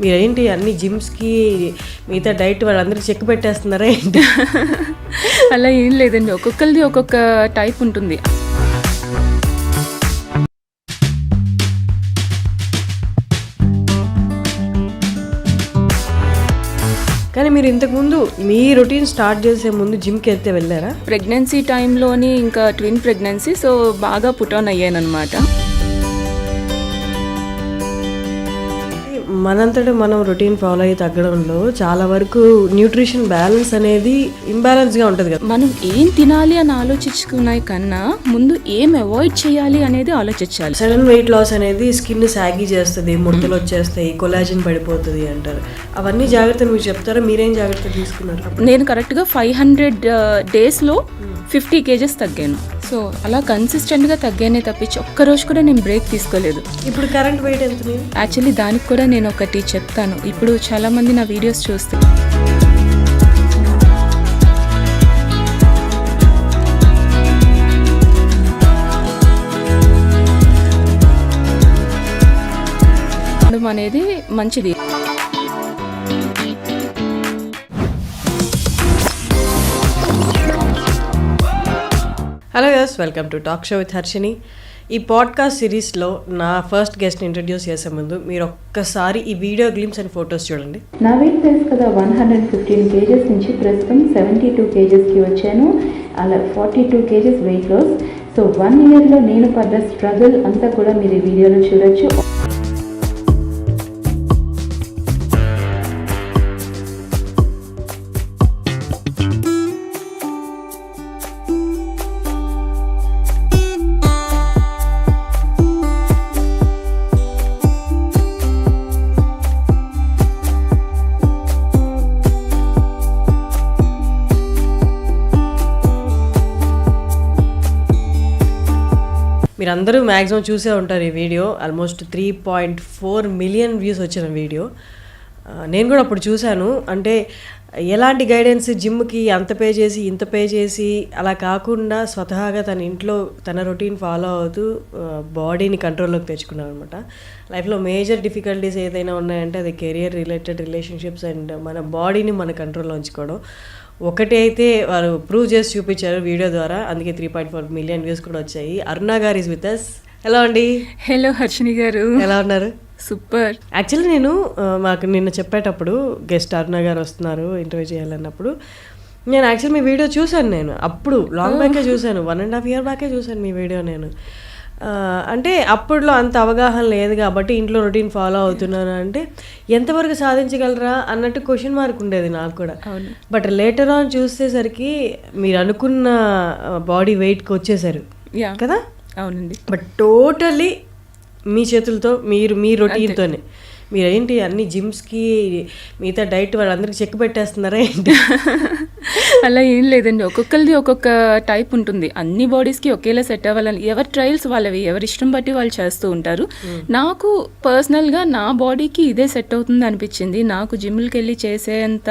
మీరేంటి అన్ని జిమ్స్కి మిగతా డైట్ వాళ్ళందరికీ చెక్ పెట్టేస్తున్నారా ఏంటి? అలా ఏం లేదండి, ఒక్కొక్కరిది ఒక్కొక్క టైప్ ఉంటుంది. కానీ మీరు ఇంతకుముందు మీ రొటీన్ స్టార్ట్ చేసే ముందు జిమ్కి అయితే వెళ్ళారా? ప్రెగ్నెన్సీ టైంలోని ఇంకా ట్విన్ ప్రెగ్నెన్సీ, సో బాగా పుట్ ఆన్ అయ్యాను అనమాట. మనంతటా మనం రొటీన్ ఫాలో అయ్యి తగ్గడంలో చాలా వరకు న్యూట్రిషన్ బ్యాలెన్స్ అనేది ఇంబ్యాలెన్స్గా ఉంటుంది కదా. మనం ఏం తినాలి అని ఆలోచించుకునే కన్నా ముందు ఏం అవాయిడ్ చేయాలి అనేది ఆలోచించాలి. సడన్ వెయిట్ లాస్ అనేది స్కిన్ సాగి చేస్తుంది, ముడతలు వచ్చేస్తాయి, కొలాజిన్ పడిపోతుంది అంటారు. అవన్నీ జాగ్రత్తలు మీరు చెప్తారా? మీరేం జాగ్రత్తలు తీసుకున్నారు? నేను కరెక్ట్గా 500 డేస్లో 50 kgs తగ్గాను. సో అలా కన్సిస్టెంట్గా తగ్గానే తప్పించి ఒక్కరోజు కూడా నేను బ్రేక్ తీసుకోలేదు. ఇప్పుడు కరెంట్ వెయిట్ ఎంత? యాక్చువల్లీ దానికి కూడా నేను ఒకటి చెప్తాను. ఇప్పుడు చాలామంది నా వీడియోస్ చూస్తే అనేది మంచిది. Hello guys, welcome to talk show with Harshini. ఈ పాడ్కాస్ట్ సిరీస్లో నా ఫస్ట్ గెస్ట్ని ఇంట్రడ్యూస్ చేసే ముందు మీరు ఒక్కసారి ఈ వీడియో గ్లిమ్స్ అండ్ ఫొటోస్ చూడండి. నా వెయిట్ తెలుసు కదా, 115 kgs నుంచి ప్రస్తుతం 72 kgsకి వచ్చాను. అలా 42 kgs వెయిట్ లాస్. సో 1 yearలో నేను పడ్డ స్ట్రగుల్ అంతా కూడా మీరు ఈ వీడియోలో చూడొచ్చు. మీరందరూ మ్యాక్సిమం చూసే ఉంటారు ఈ వీడియో. ఆల్మోస్ట్ 3.4 million వ్యూస్ వచ్చిన వీడియో. నేను కూడా అప్పుడు చూశాను. అంటే ఎలాంటి గైడెన్స్, జిమ్కి అంత పే చేసి ఇంత పే చేసి అలా కాకుండా స్వతహాగా తన ఇంట్లో తన రొటీన్ ఫాలో అవుతూ బాడీని కంట్రోల్లోకి తెచ్చుకున్నాను అనమాట. లైఫ్లో మేజర్ డిఫికల్టీస్ ఏదైనా ఉన్నాయంటే అది కెరియర్ రిలేటెడ్, రిలేషన్షిప్స్ అండ్ మన బాడీని మన కంట్రోల్లో ఉంచుకోవడం. ఒకటి అయితే వారు ప్రూవ్ చేసి చూపించారు వీడియో ద్వారా. అందుకే 3.4 million వ్యూస్ కూడా వచ్చాయి. అరుణ గారు ఈజ్ విత్ అస్. హలో అండి. హలో హర్షిని గారు, ఎలా ఉన్నారు? సూపర్. యాక్చువల్లీ నేను మాకు నిన్న చెప్పేటప్పుడు గెస్ట్ అరుణ గారు వస్తున్నారు ఇంటర్వ్యూ చేయాలన్నప్పుడు నేను యాక్చువల్లీ మీ వీడియో చూశాను. నేను అప్పుడు లాంగ్ బ్యాకే చూశాను, 1.5 year బ్యాకే చూశాను మీ వీడియో నేను. అంటే అప్పట్లో అంత అవగాహన లేదు కాబట్టి ఇంట్లో రొటీన్ ఫాలో అవుతున్నాను అంటే ఎంతవరకు సాధించగలరా అన్నట్టు క్వశ్చన్ మార్క్ ఉండేది నాకు కూడా. బట్ లేటర్ ఆన్ చూసేసరికి మీరు అనుకున్న బాడీ వెయిట్కి వచ్చేసారు కదా. అవునండి. బట్ టోటల్లీ మీ చేతులతో మీరు మీ రొటీన్తోనే. మీరేంటి అన్ని జిమ్స్కి మిగతా డైట్ వాళ్ళందరికీ చెక్ పెట్టేస్తున్నారా ఏంటి? అలా ఏం లేదండి, ఒక్కొక్కరిది ఒక్కొక్క టైప్ ఉంటుంది. అన్ని బాడీస్కి ఒకేలా సెట్ అవ్వాలని ఎవరి ట్రయల్స్ వాళ్ళవి, ఎవరి ఇష్టం బట్టి వాళ్ళు చేస్తూ ఉంటారు. నాకు పర్సనల్గా నా బాడీకి ఇదే సెట్ అవుతుంది అనిపించింది. నాకు జిమ్కి వెళ్ళి చేసేంత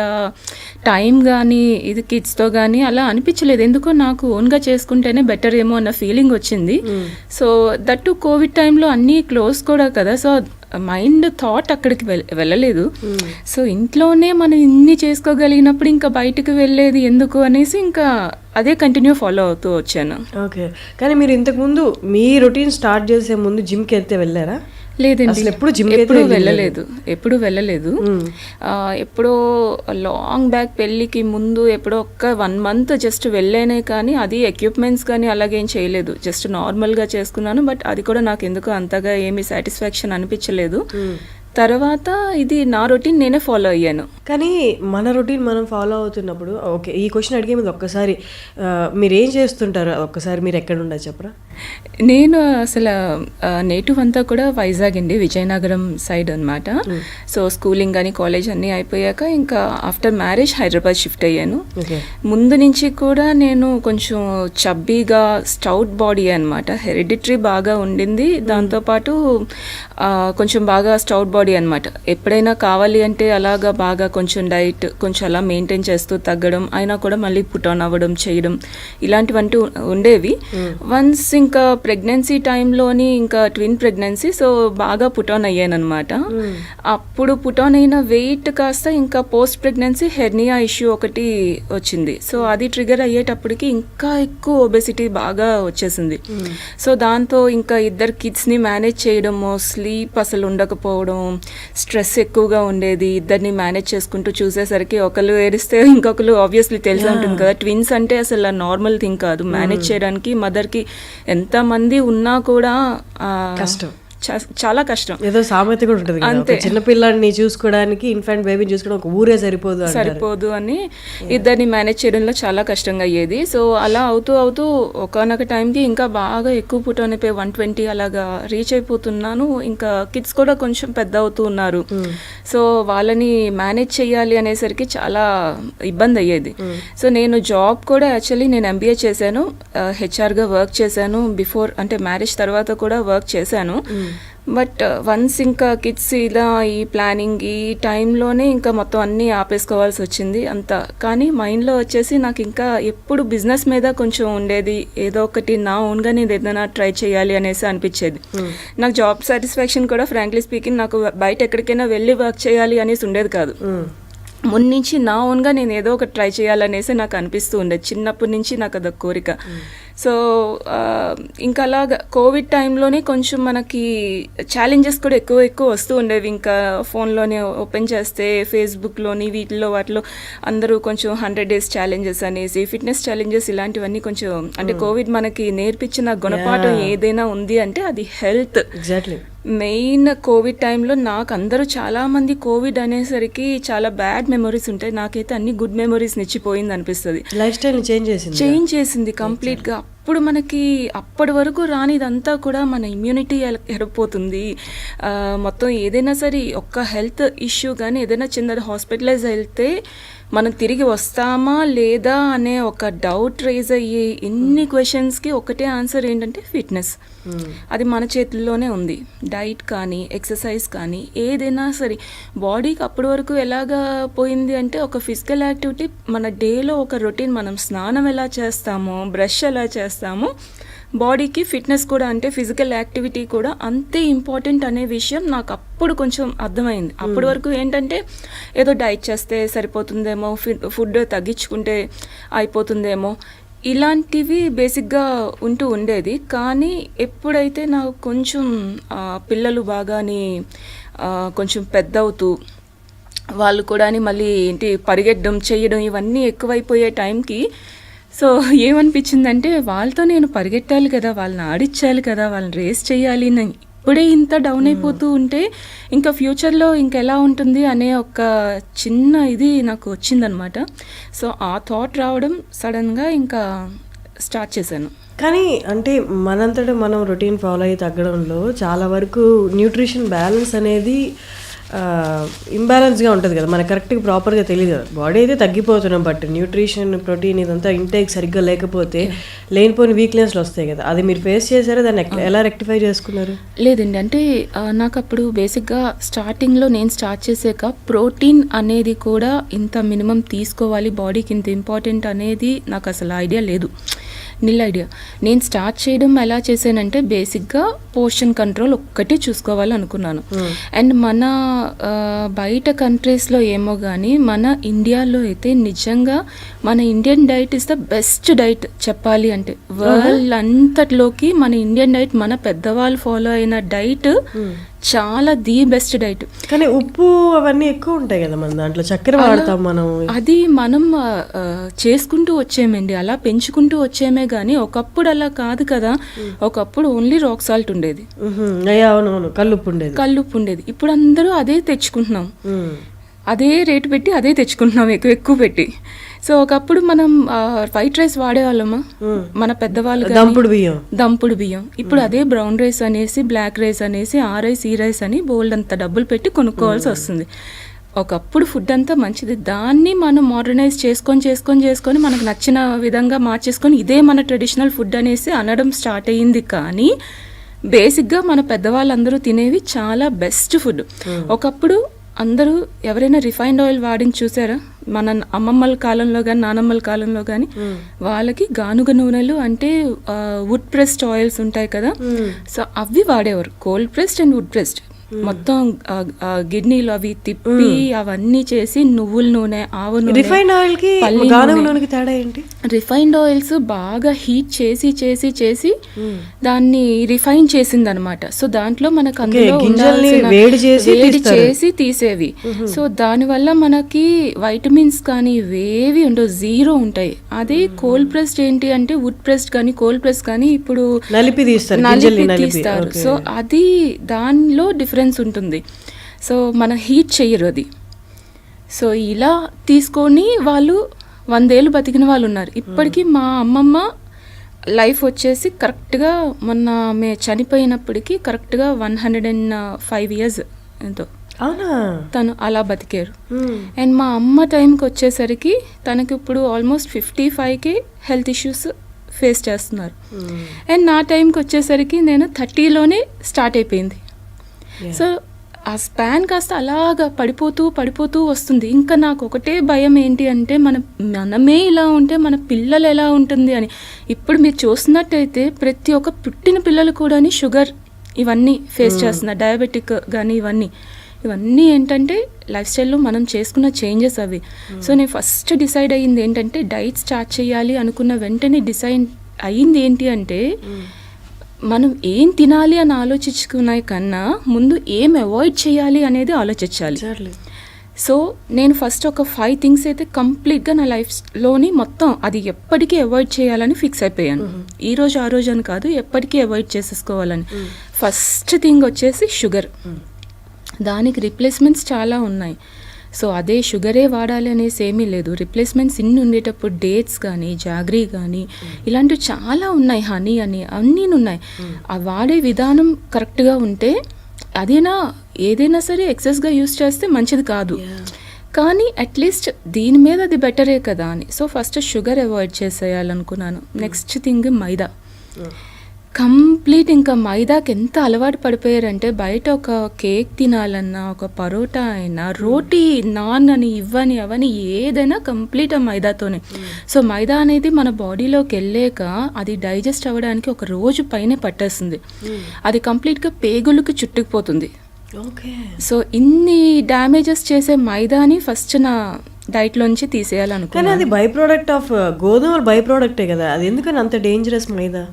టైం కానీ ఇది కిడ్స్తో కానీ అలా అనిపించలేదు. ఎందుకో నాకు ఓన్గా చేసుకుంటేనే బెటర్ ఏమో అన్న ఫీలింగ్ వచ్చింది. సో దట్టు కోవిడ్ టైంలో అన్నీ క్లోజ్ కూడా కదా. సో మైండ్ థాట్ అక్కడికి వెళ్ళలేదు. సో ఇంట్లోనే మనం ఇన్ని చేసుకోగలిగినప్పుడు ఇంకా బయటకు వెళ్ళేది ఎందుకు అనేసి ఇంకా అదే కంటిన్యూ ఫాలో అవుతూ వచ్చాను. ఓకే. కానీ మీరు ఇంతకుముందు మీ రొటీన్ స్టార్ట్ చేసే ముందు జిమ్కి అయితే వెళ్ళారా? లేదండి, ఎప్పుడు వెళ్ళలేదు. ఎప్పుడో లాంగ్ బ్యాక్ పెళ్ళికి ముందు ఎప్పుడో ఒక్క 1 month జస్ట్ వెళ్ళానే, కానీ అది ఎక్విప్మెంట్స్ కానీ అలాగేం చేయలేదు. జస్ట్ నార్మల్గా చేసుకున్నాను. బట్ అది కూడా నాకు ఎందుకు అంతగా ఏమీ సాటిస్ఫాక్షన్ అనిపించలేదు. తర్వాత ఇది నా రొటీన్ నేనే ఫాలో అయ్యాను. కానీ మన రొటీన్ మనం ఫాలో అవుతున్నప్పుడు, ఓకే ఈ క్వశ్చన్ అడిగే ముందు ఒక్కసారి మీరు ఏం చేస్తుంటారు, ఒక్కసారి మీరు ఎక్కడ ఉండదు చెప్పరా? నేను అసలు నేటివ్ అంతా కూడా వైజాగ్ అండి, విజయనగరం సైడ్ అనమాట. సో స్కూలింగ్ కానీ కాలేజ్ అన్నీ అయిపోయాక ఇంకా ఆఫ్టర్ మ్యారేజ్ హైదరాబాద్ షిఫ్ట్ అయ్యాను. ముందు నుంచి కూడా నేను కొంచెం చబ్బీగా స్టౌట్ బాడీ అనమాట, హెరిడిటరీ బాగా ఉండింది. దాంతోపాటు కొంచెం బాగా స్టౌట్ బాడీ బాడీ అనమాట. ఎప్పుడైనా కావాలి అంటే అలాగా బాగా కొంచెం డైట్ కొంచెం అలా మెయింటైన్ చేస్తూ తగ్గడం, అయినా కూడా మళ్ళీ పుట్ ఆన్ అవ్వడం చేయడం ఇలాంటివంటూ ఉండేవి. వన్స్ ఇంకా ప్రెగ్నెన్సీ టైంలోని ఇంకా ట్విన్ ప్రెగ్నెన్సీ, సో బాగా పుట్ ఆన్ అయ్యానమాట. అప్పుడు పుట్ ఆన్ అయిన వెయిట్ కాస్త ఇంకా పోస్ట్ ప్రెగ్నెన్సీ హెర్నియా ఇష్యూ ఒకటి వచ్చింది. సో అది ట్రిగర్ అయ్యేటప్పటికి ఇంకా ఎక్కువ ఒబెసిటీ బాగా వచ్చేసింది. సో దాంతో ఇంకా ఇద్దరు కిడ్స్ని మేనేజ్ చేయడము, స్లీప్ అసలు ఉండకపోవడం, స్ట్రెస్ ఎక్కువగా ఉండేది. ఇద్దరిని మేనేజ్ చేసుకుంటూ చూసేసరికి ఒకళ్ళు ఏడిస్తే ఇంకొకరు ఆబ్వియస్లీ తెలిసే ఉంటుంది కదా, ట్విన్స్ అంటే అసలు నార్మల్ థింగ్ కాదు. మేనేజ్ చేయడానికి మదర్కి ఎంతమంది ఉన్నా కూడా కష్టం, చాలా కష్టం. ఏదో సామెత కూడా ఉంటుంది అంతే, చిన్న పిల్లాడిని చూసుకోవడానికి ఇన్ఫాంట్ బేబీని చూసుకోవడం ఒక ఊరే సరిపోదు అని ఇద్దరిని మేనేజ్ చేయడంలో చాలా కష్టంగా అయ్యేది. సో అలా అవుతూ అవుతూ ఒకనొక టైంకి ఇంకా బాగా ఎక్కువ పుట్ ఆన్ అయిపోయి 120 అలాగా రీచ్ అయిపోతున్నాను. ఇంకా కిడ్స్ కూడా కొంచెం పెద్ద అవుతూ ఉన్నారు. సో వాళ్ళని మేనేజ్ చేయాలి అనేసరికి చాలా ఇబ్బంది అయ్యేది. సో నేను జాబ్ కూడా యాక్చువల్లీ నేను MBA చేశాను, హెచ్ఆర్గా వర్క్ చేశాను. బిఫోర్ అంటే మ్యారేజ్ తర్వాత కూడా వర్క్ చేశాను. బట్ వన్స్ ఇంకా కిడ్స్ ఇలా ఈ ప్లానింగ్ ఈ టైంలోనే ఇంకా మొత్తం అన్నీ ఆపేసుకోవాల్సి వచ్చింది అంతా. కానీ మైండ్లో వచ్చేసి నాకు ఇంకా ఎప్పుడు బిజినెస్ మీద కొంచెం ఉండేది, ఏదో ఒకటి నా ఓన్గా నేను ఏదైనా ట్రై చేయాలి అనేసి అనిపించేది. నాకు జాబ్ సాటిస్ఫాక్షన్ కూడా ఫ్రాంక్లీ స్పీకింగ్ నాకు బయట ఎక్కడికైనా వెళ్ళి వర్క్ చేయాలి అనేసి ఉండేది కాదు. ముందు నుంచి నా ఓన్గా నేను ఏదో ఒకటి ట్రై చేయాలనేసి నాకు అనిపిస్తూ ఉండేది. చిన్నప్పటి నుంచి నాకు అదొక కోరిక. సో ఇంకా అలాగా కోవిడ్ టైంలోనే కొంచెం మనకి ఛాలెంజెస్ కూడా ఎక్కువ వస్తూ ఉండేవి. ఇంకా ఫోన్లోనే ఓపెన్ చేస్తే ఫేస్బుక్లోని వీటిలో వాటిలో అందరూ కొంచెం 100 days ఛాలెంజెస్ అనేసి, ఫిట్నెస్ ఛాలెంజెస్ ఇలాంటివన్నీ కొంచెం అంటే కోవిడ్ మనకి నేర్పించిన గుణపాఠం ఏదైనా ఉంది అంటే అది హెల్త్. ఎగ్జాక్ట్లీ. మెయిన్ కోవిడ్ టైంలో నాకు అందరూ చాలామంది కోవిడ్ అనేసరికి చాలా బ్యాడ్ మెమరీస్ ఉంటాయి. నాకైతే అన్ని గుడ్ మెమరీస్ నిచ్చిపోయింది అనిపిస్తుంది. లైఫ్ స్టైల్ చేంజ్ చేసింది కంప్లీట్గా. అప్పుడు మనకి అప్పటి వరకు రానిదంతా కూడా మన ఇమ్యూనిటీ ఎరపోతుంది. మొత్తం ఏదైనా సరే ఒక్క హెల్త్ ఇష్యూ కానీ ఏదైనా చిన్నది హాస్పిటలైజ్ వెళ్తే మనం తిరిగి వస్తామా లేదా అనే ఒక డౌట్ రైజ్ అయ్యి ఎన్ని క్వశ్చన్స్కి ఒకటే ఆన్సర్ ఏంటంటే ఫిట్నెస్. అది మన చేతుల్లోనే ఉంది. డైట్ కానీ ఎక్సర్సైజ్ కానీ ఏదైనా సరే బాడీకి అప్పటి వరకు ఎలాగా పోయింది అంటే ఒక ఫిజికల్ యాక్టివిటీ మన డేలో ఒక రొటీన్, మనం స్నానం ఎలా చేస్తామో, బ్రష్ ఎలా చేస్తామో, బాడీకి ఫిట్నెస్ కూడా అంటే ఫిజికల్ యాక్టివిటీ కూడా అంతే ఇంపార్టెంట్ అనే విషయం నాకు అప్పుడు కొంచెం అర్థమైంది. అప్పటి వరకు ఏంటంటే ఏదో డైట్ చేస్తే సరిపోతుందేమో, ఫుడ్ తగ్గించుకుంటే అయిపోతుందేమో, ఇలాంటివి బేసిక్గా ఉంటూ ఉండేది. కానీ ఎప్పుడైతే నాకు కొంచెం పిల్లలు బాగాని కొంచెం పెద్ద అవుతూ వాళ్ళు కూడా మళ్ళీ ఏంటి పరిగెట్టడం చేయడం ఇవన్నీ ఎక్కువైపోయే టైంకి సో ఏమనిపించిందంటే వాళ్ళతో నేను పరిగెట్టాలి కదా, వాళ్ళని ఆడిచ్చాలి కదా, వాళ్ళని రేస్ చేయాలి. ఇప్పుడే ఇంత డౌన్ అయిపోతూ ఉంటే ఇంకా ఫ్యూచర్లో ఇంకెలా ఉంటుంది అనే ఒక చిన్న ఇది నాకు వచ్చిందనమాట. సో ఆ థాట్ రావడం సడన్గా ఇంకా స్టార్ట్ చేశాను. కానీ అంటే మనంతటా మనం రొటీన్ ఫాలో అయ్యి తగ్గడంలో చాలా వరకు న్యూట్రిషన్ బ్యాలెన్స్ అనేది ఇంబ్యాలెన్స్గా ఉంటుంది కదా, మనకు కరెక్ట్గా ప్రాపర్గా తెలియదు కదా. బాడీ అయితే తగ్గిపోతున్నాం, బట్ న్యూట్రిషన్ ప్రోటీన్ ఇదంతా ఇంటేక్ సరిగ్గా లేకపోతే లేనిపోయిన వీక్నెస్లు వస్తాయి కదా. అది మీరు ఫేస్ చేశారా, దాన్ని ఎలా రెక్టిఫై చేసుకున్నారు? లేదండి, అంటే నాకు అప్పుడు బేసిక్గా స్టార్టింగ్లో నేను స్టార్ట్ చేసాక ప్రోటీన్ అనేది కూడా ఇంత మినిమం తీసుకోవాలి, బాడీకి ఇంత ఇంపార్టెంట్ అనేది నాకు అసలు ఐడియా లేదు, నిల్ ఐడియా. నేను స్టార్ట్ చేయడం ఎలా చేశానంటే బేసిక్గా పోర్షన్ కంట్రోల్ ఒక్కటే చూసుకోవాలి అనుకున్నాను. అండ్ మన బయట కంట్రీస్లో ఏమో కానీ మన ఇండియాలో అయితే నిజంగా మన Indian diet is the best diet చెప్పాలి అంటే. వరల్డ్ అంతట్లోకి మన ఇండియన్ డైట్, మన పెద్దవాళ్ళు ఫాలో అయిన డైట్ చాలా ది బెస్ట్ డైట్. కానీ ఉప్పు అవన్నీ ఎక్కువ ఉంటాయి కదా మన దాంట్లో, చక్కెర వాడతాం మనం. అది మనం చేసుకుంటూ వచ్చేమండి, అలా పెంచుకుంటూ వచ్చేమే కానీ ఒకప్పుడు అలా కాదు కదా. ఒకప్పుడు ఓన్లీ రాక్ సాల్ట్ ఉండేది, అవునవును, కల్లుప్పు ఉండేది. ఇప్పుడు అందరూ అదే తెచ్చుకుంటున్నాం, అదే రేటు పెట్టి అదే తెచ్చుకుంటున్నాం ఎక్కువ పెట్టి. సో ఒకప్పుడు మనం వైట్ రైస్ వాడేవాళ్ళమా మన పెద్దవాళ్ళు, దంపుడు బియ్యం. ఇప్పుడు అదే బ్రౌన్ రైస్ అనేసి, బ్లాక్ రైస్ అనేసి, ఆ రైస్ ఈ రైస్ అని బోల్డ్ అంత డబ్బులు పెట్టి కొనుక్కోవాల్సి వస్తుంది. ఒకప్పుడు ఫుడ్ అంతా మంచిది, దాన్ని మనం మోడర్నైజ్ చేసుకొని మనకు నచ్చిన విధంగా మార్చేసుకొని ఇదే మన ట్రెడిషనల్ ఫుడ్ అనేసి అనడం స్టార్ట్ అయ్యింది. కానీ బేసిక్గా మన పెద్దవాళ్ళందరూ తినేవి చాలా బెస్ట్ ఫుడ్. ఒకప్పుడు అందరూ ఎవరైనా రిఫైన్డ్ ఆయిల్ వాడిని చూసారా? మన అమ్మమ్మల కాలంలో కానీ నానమ్మల కాలంలో కానీ వాళ్ళకి గానుగ నూనెలు అంటే వుడ్ ప్రెస్డ్ ఆయిల్స్ ఉంటాయి కదా, సో అవి వాడేవారు. Cold pressed and would pressed మొత్తం గిడ్నీలు అవి తిప్పి అవన్నీ చేసి నువ్వుల నూనె, ఆవ నూనె, రిఫైన్డ్ ఆయిల్ కి గానుగ నూనెకి తేడా ఏంటి? రిఫైన్డ్ ఆయిల్స్ బాగా హీట్ చేసి చేసి చేసి దాన్ని రిఫైన్ చేసింది అనమాట. సో దాంట్లో మనకు అందులో వేడి చేసి తీసేవి. సో దానివల్ల మనకి వైటమిన్స్ కానీ ఇవేవి ఉండవు, జీరో ఉంటాయి. అదే కోల్డ్ ప్రెస్డ్ ఏంటి అంటే వుడ్ ప్రెస్డ్ కానీ కోల్డ్ ప్రెస్ కానీ ఇప్పుడు నలిపి తీస్తారు. సో అది దానిలో డిఫరెన్స్ ఉంటుంది. సో మన హీట్ చెయ్యరు అది. సో ఇలా తీసుకొని వాళ్ళు 100 ఏళ్ళు బతికిన వాళ్ళు ఉన్నారు. ఇప్పటికీ మా అమ్మమ్మ లైఫ్ వచ్చేసి కరెక్ట్గా మొన్న ఆమె చనిపోయినప్పటికీ కరెక్ట్గా 105 ఇయర్స్ ఎంతో తను అలా బతికారు. అండ్ మా అమ్మ టైంకి వచ్చేసరికి తనకి ఇప్పుడు ఆల్మోస్ట్ 55కి హెల్త్ ఇష్యూస్ ఫేస్ చేస్తున్నారు. అండ్ నా టైంకి వచ్చేసరికి నేను 30లోనే స్టార్ట్ అయిపోయింది. సో ఆ స్పాన్ కాస్త అలాగా పడిపోతూ వస్తుంది. ఇంకా నాకు ఒకటే భయం ఏంటి అంటే మనమే ఇలా ఉంటే మన పిల్లలు ఎలా ఉంటుంది అని. ఇప్పుడు మీరు చూస్తున్నట్టయితే ప్రతి ఒక్క పుట్టిన పిల్లలు కూడా షుగర్ ఇవన్నీ ఫేస్ చేస్తున్నారు, డయాబెటిక్ కానీ ఇవన్నీ ఏంటంటే లైఫ్ స్టైల్లో మనం చేసుకున్న చేంజెస్ అవి. సో నేను ఫస్ట్ డిసైడ్ అయ్యింది ఏంటంటే డైట్ స్టార్ట్ చేయాలి అనుకున్న వెంటనే డిసైడ్ అయ్యింది ఏంటి అంటే మనం ఏం తినాలి అని ఆలోచించుకునే కన్నా ముందు ఏం అవాయిడ్ చేయాలి అనేది ఆలోచించాలి. సో నేను ఫస్ట్ ఒక 5 థింగ్స్ అయితే కంప్లీట్గా నా లైఫ్లోని మొత్తం అది ఎప్పటికీ అవాయిడ్ చేయాలని ఫిక్స్ అయిపోయాను. ఈ రోజు ఆ రోజు అని కాదు, ఎప్పటికీ అవాయిడ్ చేసేసుకోవాలని. ఫస్ట్ థింగ్ వచ్చేసి షుగర్. దానికి రిప్లేస్మెంట్స్ చాలా ఉన్నాయి. సో అదే షుగరే వాడాలి అనేసి ఏమీ లేదు. రిప్లేస్మెంట్స్ ఇన్ని ఉండేటప్పుడు డేట్స్ కానీ జాగ్రీ కానీ ఇలాంటివి చాలా ఉన్నాయి, హనీ అని అన్నీ ఉన్నాయి. ఆ వాడే విధానం కరెక్ట్గా ఉంటే ఏదైనా సరే ఎక్సెస్గా యూస్ చేస్తే మంచిది కాదు, కానీ అట్లీస్ట్ దీని మీద అది బెటరే కదా అని. సో ఫస్ట్ షుగర్ అవాయిడ్ చేసేయాలనుకున్నాను. నెక్స్ట్ థింగ్ మైదా. కంప్లీట్ ఇంకా మైదాకి ఎంత అలవాటు పడిపోయారంటే బయట ఒక కేక్ తినాలన్నా, ఒక పరోటా అయినా, రోటీ, నాన్ అని ఇవ్వని అవని ఏదైనా కంప్లీట్ ఆ మైదాతోనే. సో మైదా అనేది మన బాడీలోకి వెళ్ళాక అది డైజెస్ట్ అవ్వడానికి ఒక రోజు పైనే పట్టేస్తుంది. అది కంప్లీట్గా పేగులకు చుట్టుకుపోతుంది. సో ఇన్ని డ్యామేజెస్ చేసే మైదాని ఫస్ట్ నా డైట్లోంచి తీసేయాలనుకున్నాను. అది బై ప్రోడక్ట్ ఆఫ్ గోధుమ బై ప్రోడక్టే కదా, అది ఎందుకని అంత డేంజరస్ మైదా?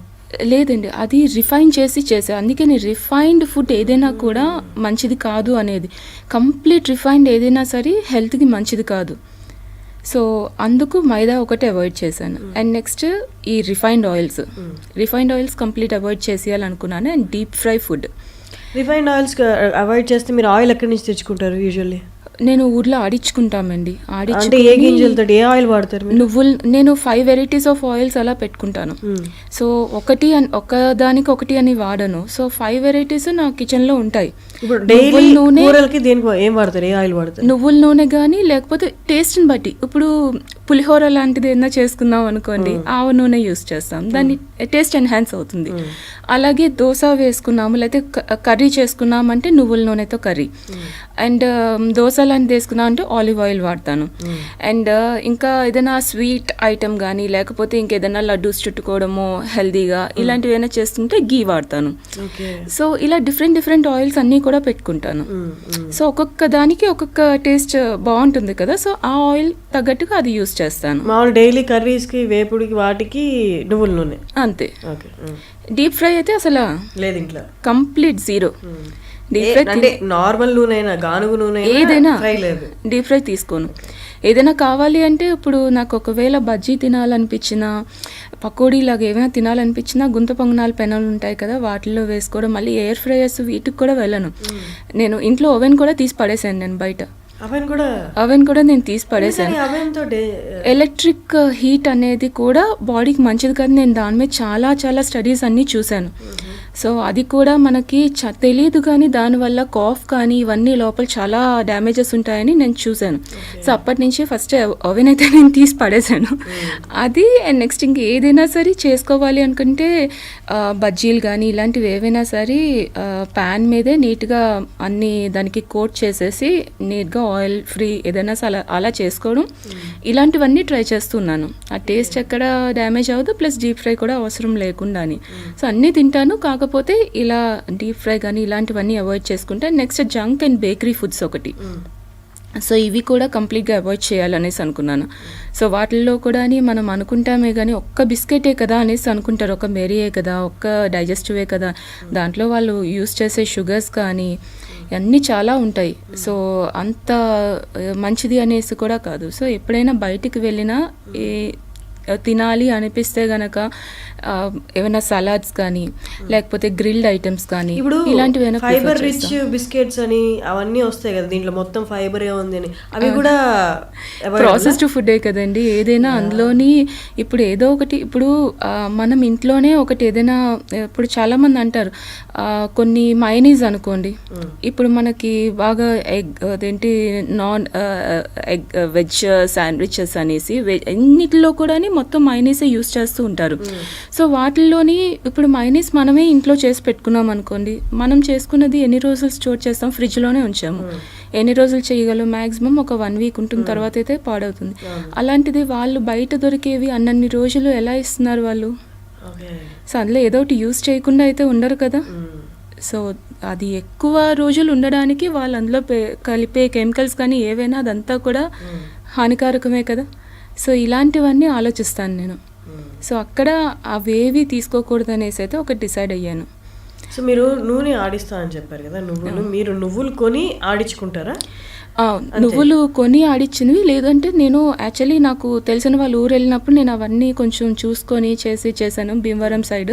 లేదండి, అది రిఫైన్ చేసే అందుకని రిఫైన్డ్ ఫుడ్ ఏదైనా కూడా మంచిది కాదు అనేది. కంప్లీట్ రిఫైన్డ్ ఏదైనా సరే హెల్త్కి మంచిది కాదు. సో అందుకు మైదా ఒకటే అవాయిడ్ చేశాను. అండ్ నెక్స్ట్ ఈ రిఫైన్డ్ ఆయిల్స్ కంప్లీట్ అవాయిడ్ చేసేయాలనుకున్నాను. And deep fry food. Refined oils avoid చేస్తే మీరు ఆయిల్ ఎక్కడి నుంచి తెచ్చుకుంటారు యూజువల్లీ? నేను ఊర్లో ఆడించుకుంటామండి. ఏ గింజలతో ఏ ఆయిల్ వాడతారు? నువ్వులు. నేను 5 వెరైటీస్ ఆఫ్ ఆయిల్స్ అలా పెట్టుకుంటాను. సో ఒకదానికి ఒకటి అని వాడను. సో 5 వెరైటీస్ నా కిచెన్ లో ఉంటాయి. నువ్వుల నూనె ఏం వాడతారు? ఏ ఆయిల్ వాడతారు? నువ్వుల నూనె కానీ లేకపోతే టేస్ట్ ని బట్టి. ఇప్పుడు పులిహోర లాంటిది ఏదైనా చేసుకుందాం అనుకోండి, ఆవ నూనె యూస్ చేస్తాం, దాన్ని టేస్ట్ ఎన్హాన్స్ అవుతుంది. అలాగే దోశ వేసుకున్నాము లేకపోతే కర్రీ చేసుకున్నాం అంటే నువ్వుల నూనెతో కర్రీ. అండ్ దోశ లాంటిది వేసుకున్నాం అంటే ఆలివ్ ఆయిల్ వాడతాను. అండ్ ఇంకా ఏదైనా స్వీట్ ఐటమ్ కానీ లేకపోతే ఇంకేదైనా లడ్డూస్ చుట్టుకోవడము హెల్దీగా ఇలాంటివి ఏమైనా చేస్తుంటే గీ వాడతాను. సో ఇలా డిఫరెంట్ ఆయిల్స్ అన్నీ కూడా పెట్టుకుంటాను. సో ఒక్కొక్క దానికి ఒక్కొక్క టేస్ట్ బాగుంటుంది కదా, సో ఆ ఆయిల్ తగ్గట్టుగా అది యూస్ చేస్తాను. మామూలు డైలీ కర్రీస్కి వేపుడికి వాటికి నువ్వుల నూనె అంతే. డీప్ ఫ్రై అయితే అసలు లేదు, ఇంట్లో కంప్లీట్ జీరో. నార్మల్ నూనె గానుగ నూనె ఏదైనా డీప్ ఫ్రై తీసుకోను. ఏదైనా కావాలి అంటే ఇప్పుడు నాకు ఒకవేళ బజ్జీ తినాలనిపించినా, పకోడీ లాగా ఏమైనా తినాలనిపించినా గుంత పొంగనాల పెనాలు ఉంటాయి కదా, వాటిల్లో వేసుకోవడం. మళ్ళీ ఎయిర్ ఫ్రైయర్స్ వీటికి కూడా వెళ్ళను. నేను ఇంట్లో ఓవెన్ కూడా తీసి పడేసాను. నేను బయట అవెన్ కూడా నేను తీసి పడేసాను. ఎలక్ట్రిక్ హీట్ అనేది కూడా బాడీకి మంచిది కాదు. నేను దాని మీద చాలా స్టడీస్ అన్నీ చూశాను. సో అది కూడా మనకి తెలియదు, కానీ దానివల్ల కాఫ్ కానీ ఇవన్నీ లోపల చాలా డ్యామేజెస్ ఉంటాయని నేను చూశాను. సో అప్పటి నుంచి ఫస్ట్ ఓవెన్ అయితే నేను తీసి పడేశాను. అది అండ్ నెక్స్ట్ ఇంక ఏదైనా సరే చేసుకోవాలి అనుకుంటే బజ్జీలు కానీ ఇలాంటివి ఏవైనా సరే ప్యాన్ మీదే నీట్గా అన్ని దానికి కోట్ చేసేసి నీట్గా ఆయిల్ ఫ్రీ ఏదైనా అలా చేసుకోవడం, ఇలాంటివన్నీ ట్రై చేస్తున్నాను. ఆ టేస్ట్ ఎక్కడ డ్యామేజ్ అవ్వదు, ప్లస్ డీప్ ఫ్రై కూడా అవసరం లేకుండా అని. సో అన్నీ తింటాను, కాకపోతే ఇలా డీప్ ఫ్రై కానీ ఇలాంటివన్నీ అవాయిడ్ చేసుకుంటే. Next junk and bakery foods ఒకటి, సో ఇవి కూడా కంప్లీట్గా అవాయిడ్ చేయాలనేసి అనుకున్నాను. సో వాటిల్లో కూడా మనం అనుకుంటామే కానీ ఒక్క బిస్కెటే కదా అనేసి అనుకుంటారు, ఒక మెరీయే కదా, ఒక్క డైజెస్టివే కదా, దాంట్లో వాళ్ళు యూస్ చేసే షుగర్స్ కానీ అన్నీ చాలా ఉంటాయి. సో అంత మంచిది అనేసి కూడా కాదు. సో ఎప్పుడైనా బయటికి వెళ్ళినా తినాలి అనిపిస్తే గనక ఏమైనా సలాడ్స్ కానీ లేకపోతే గ్రిల్డ్ ఐటమ్స్ కానీ ఇప్పుడు ఇలాంటివి ఫైబర్ రిచ్ బిస్కెట్స్ అని అవన్నీ వస్తాయి కదా, దీంట్లో మొత్తం ఫైబర్ ఉంది అని, అవి కూడా ప్రాసెస్డ్ ఫుడ్డే కదండి ఏదైనా. అందులోని ఇప్పుడు ఏదో ఒకటి, ఇప్పుడు మనం ఇంట్లోనే ఒకటి ఏదైనా, ఇప్పుడు చాలా మంది అంటారు కొన్ని మైనీస్ అనుకోండి, ఇప్పుడు మనకి బాగా అదేంటి నాన్ ఎగ్ వెజ్ శాండ్విచెస్ అనేసి అన్నిటిలో కూడా మొత్తం మైనీసే యూస్ చేస్తూ ఉంటారు. సో వాటిల్లోని ఇప్పుడు మైనీస్ మనమే ఇంట్లో చేసి పెట్టుకున్నాం అనుకోండి, మనం చేసుకున్నది ఎన్ని రోజులు స్టోర్ చేస్తాం, ఫ్రిడ్జ్లోనే ఉంచాము, ఎన్ని రోజులు చేయగలం, మ్యాక్సిమం ఒక 1 వీక్ ఉంటుంది, తర్వాత అయితే పాడవుతుంది. అలాంటిది వాళ్ళు బయట దొరికేవి అన్నన్ని రోజులు ఎలా ఇస్తున్నారు వాళ్ళు? సో అందులో ఏదో ఒకటి యూస్ చేయకుండా అయితే ఉండరు కదా. సో అది ఎక్కువ రోజులు ఉండడానికి వాళ్ళు అందులో కలిపే కెమికల్స్ కానీ ఏవైనా అదంతా కూడా హానికారకమే కదా. సో ఇలాంటివన్నీ ఆలోచిస్తాను నేను. సో అక్కడ అవేవి తీసుకోకూడదు అనేసి అయితే ఒకటి డిసైడ్ అయ్యాను. సో మీరు నూనె ఆడిస్తా అని చెప్పారు కదా, మీరు నువ్వులు కొని ఆడించుకుంటారా? నువ్వులు కొని ఆడిచ్చినవి, లేదంటే నేను యాక్చువల్లీ నాకు తెలిసిన వాళ్ళు ఊరు వెళ్ళినప్పుడు నేను అవన్నీ కొంచెం చూసుకొని చేశాను భీమవరం సైడ్.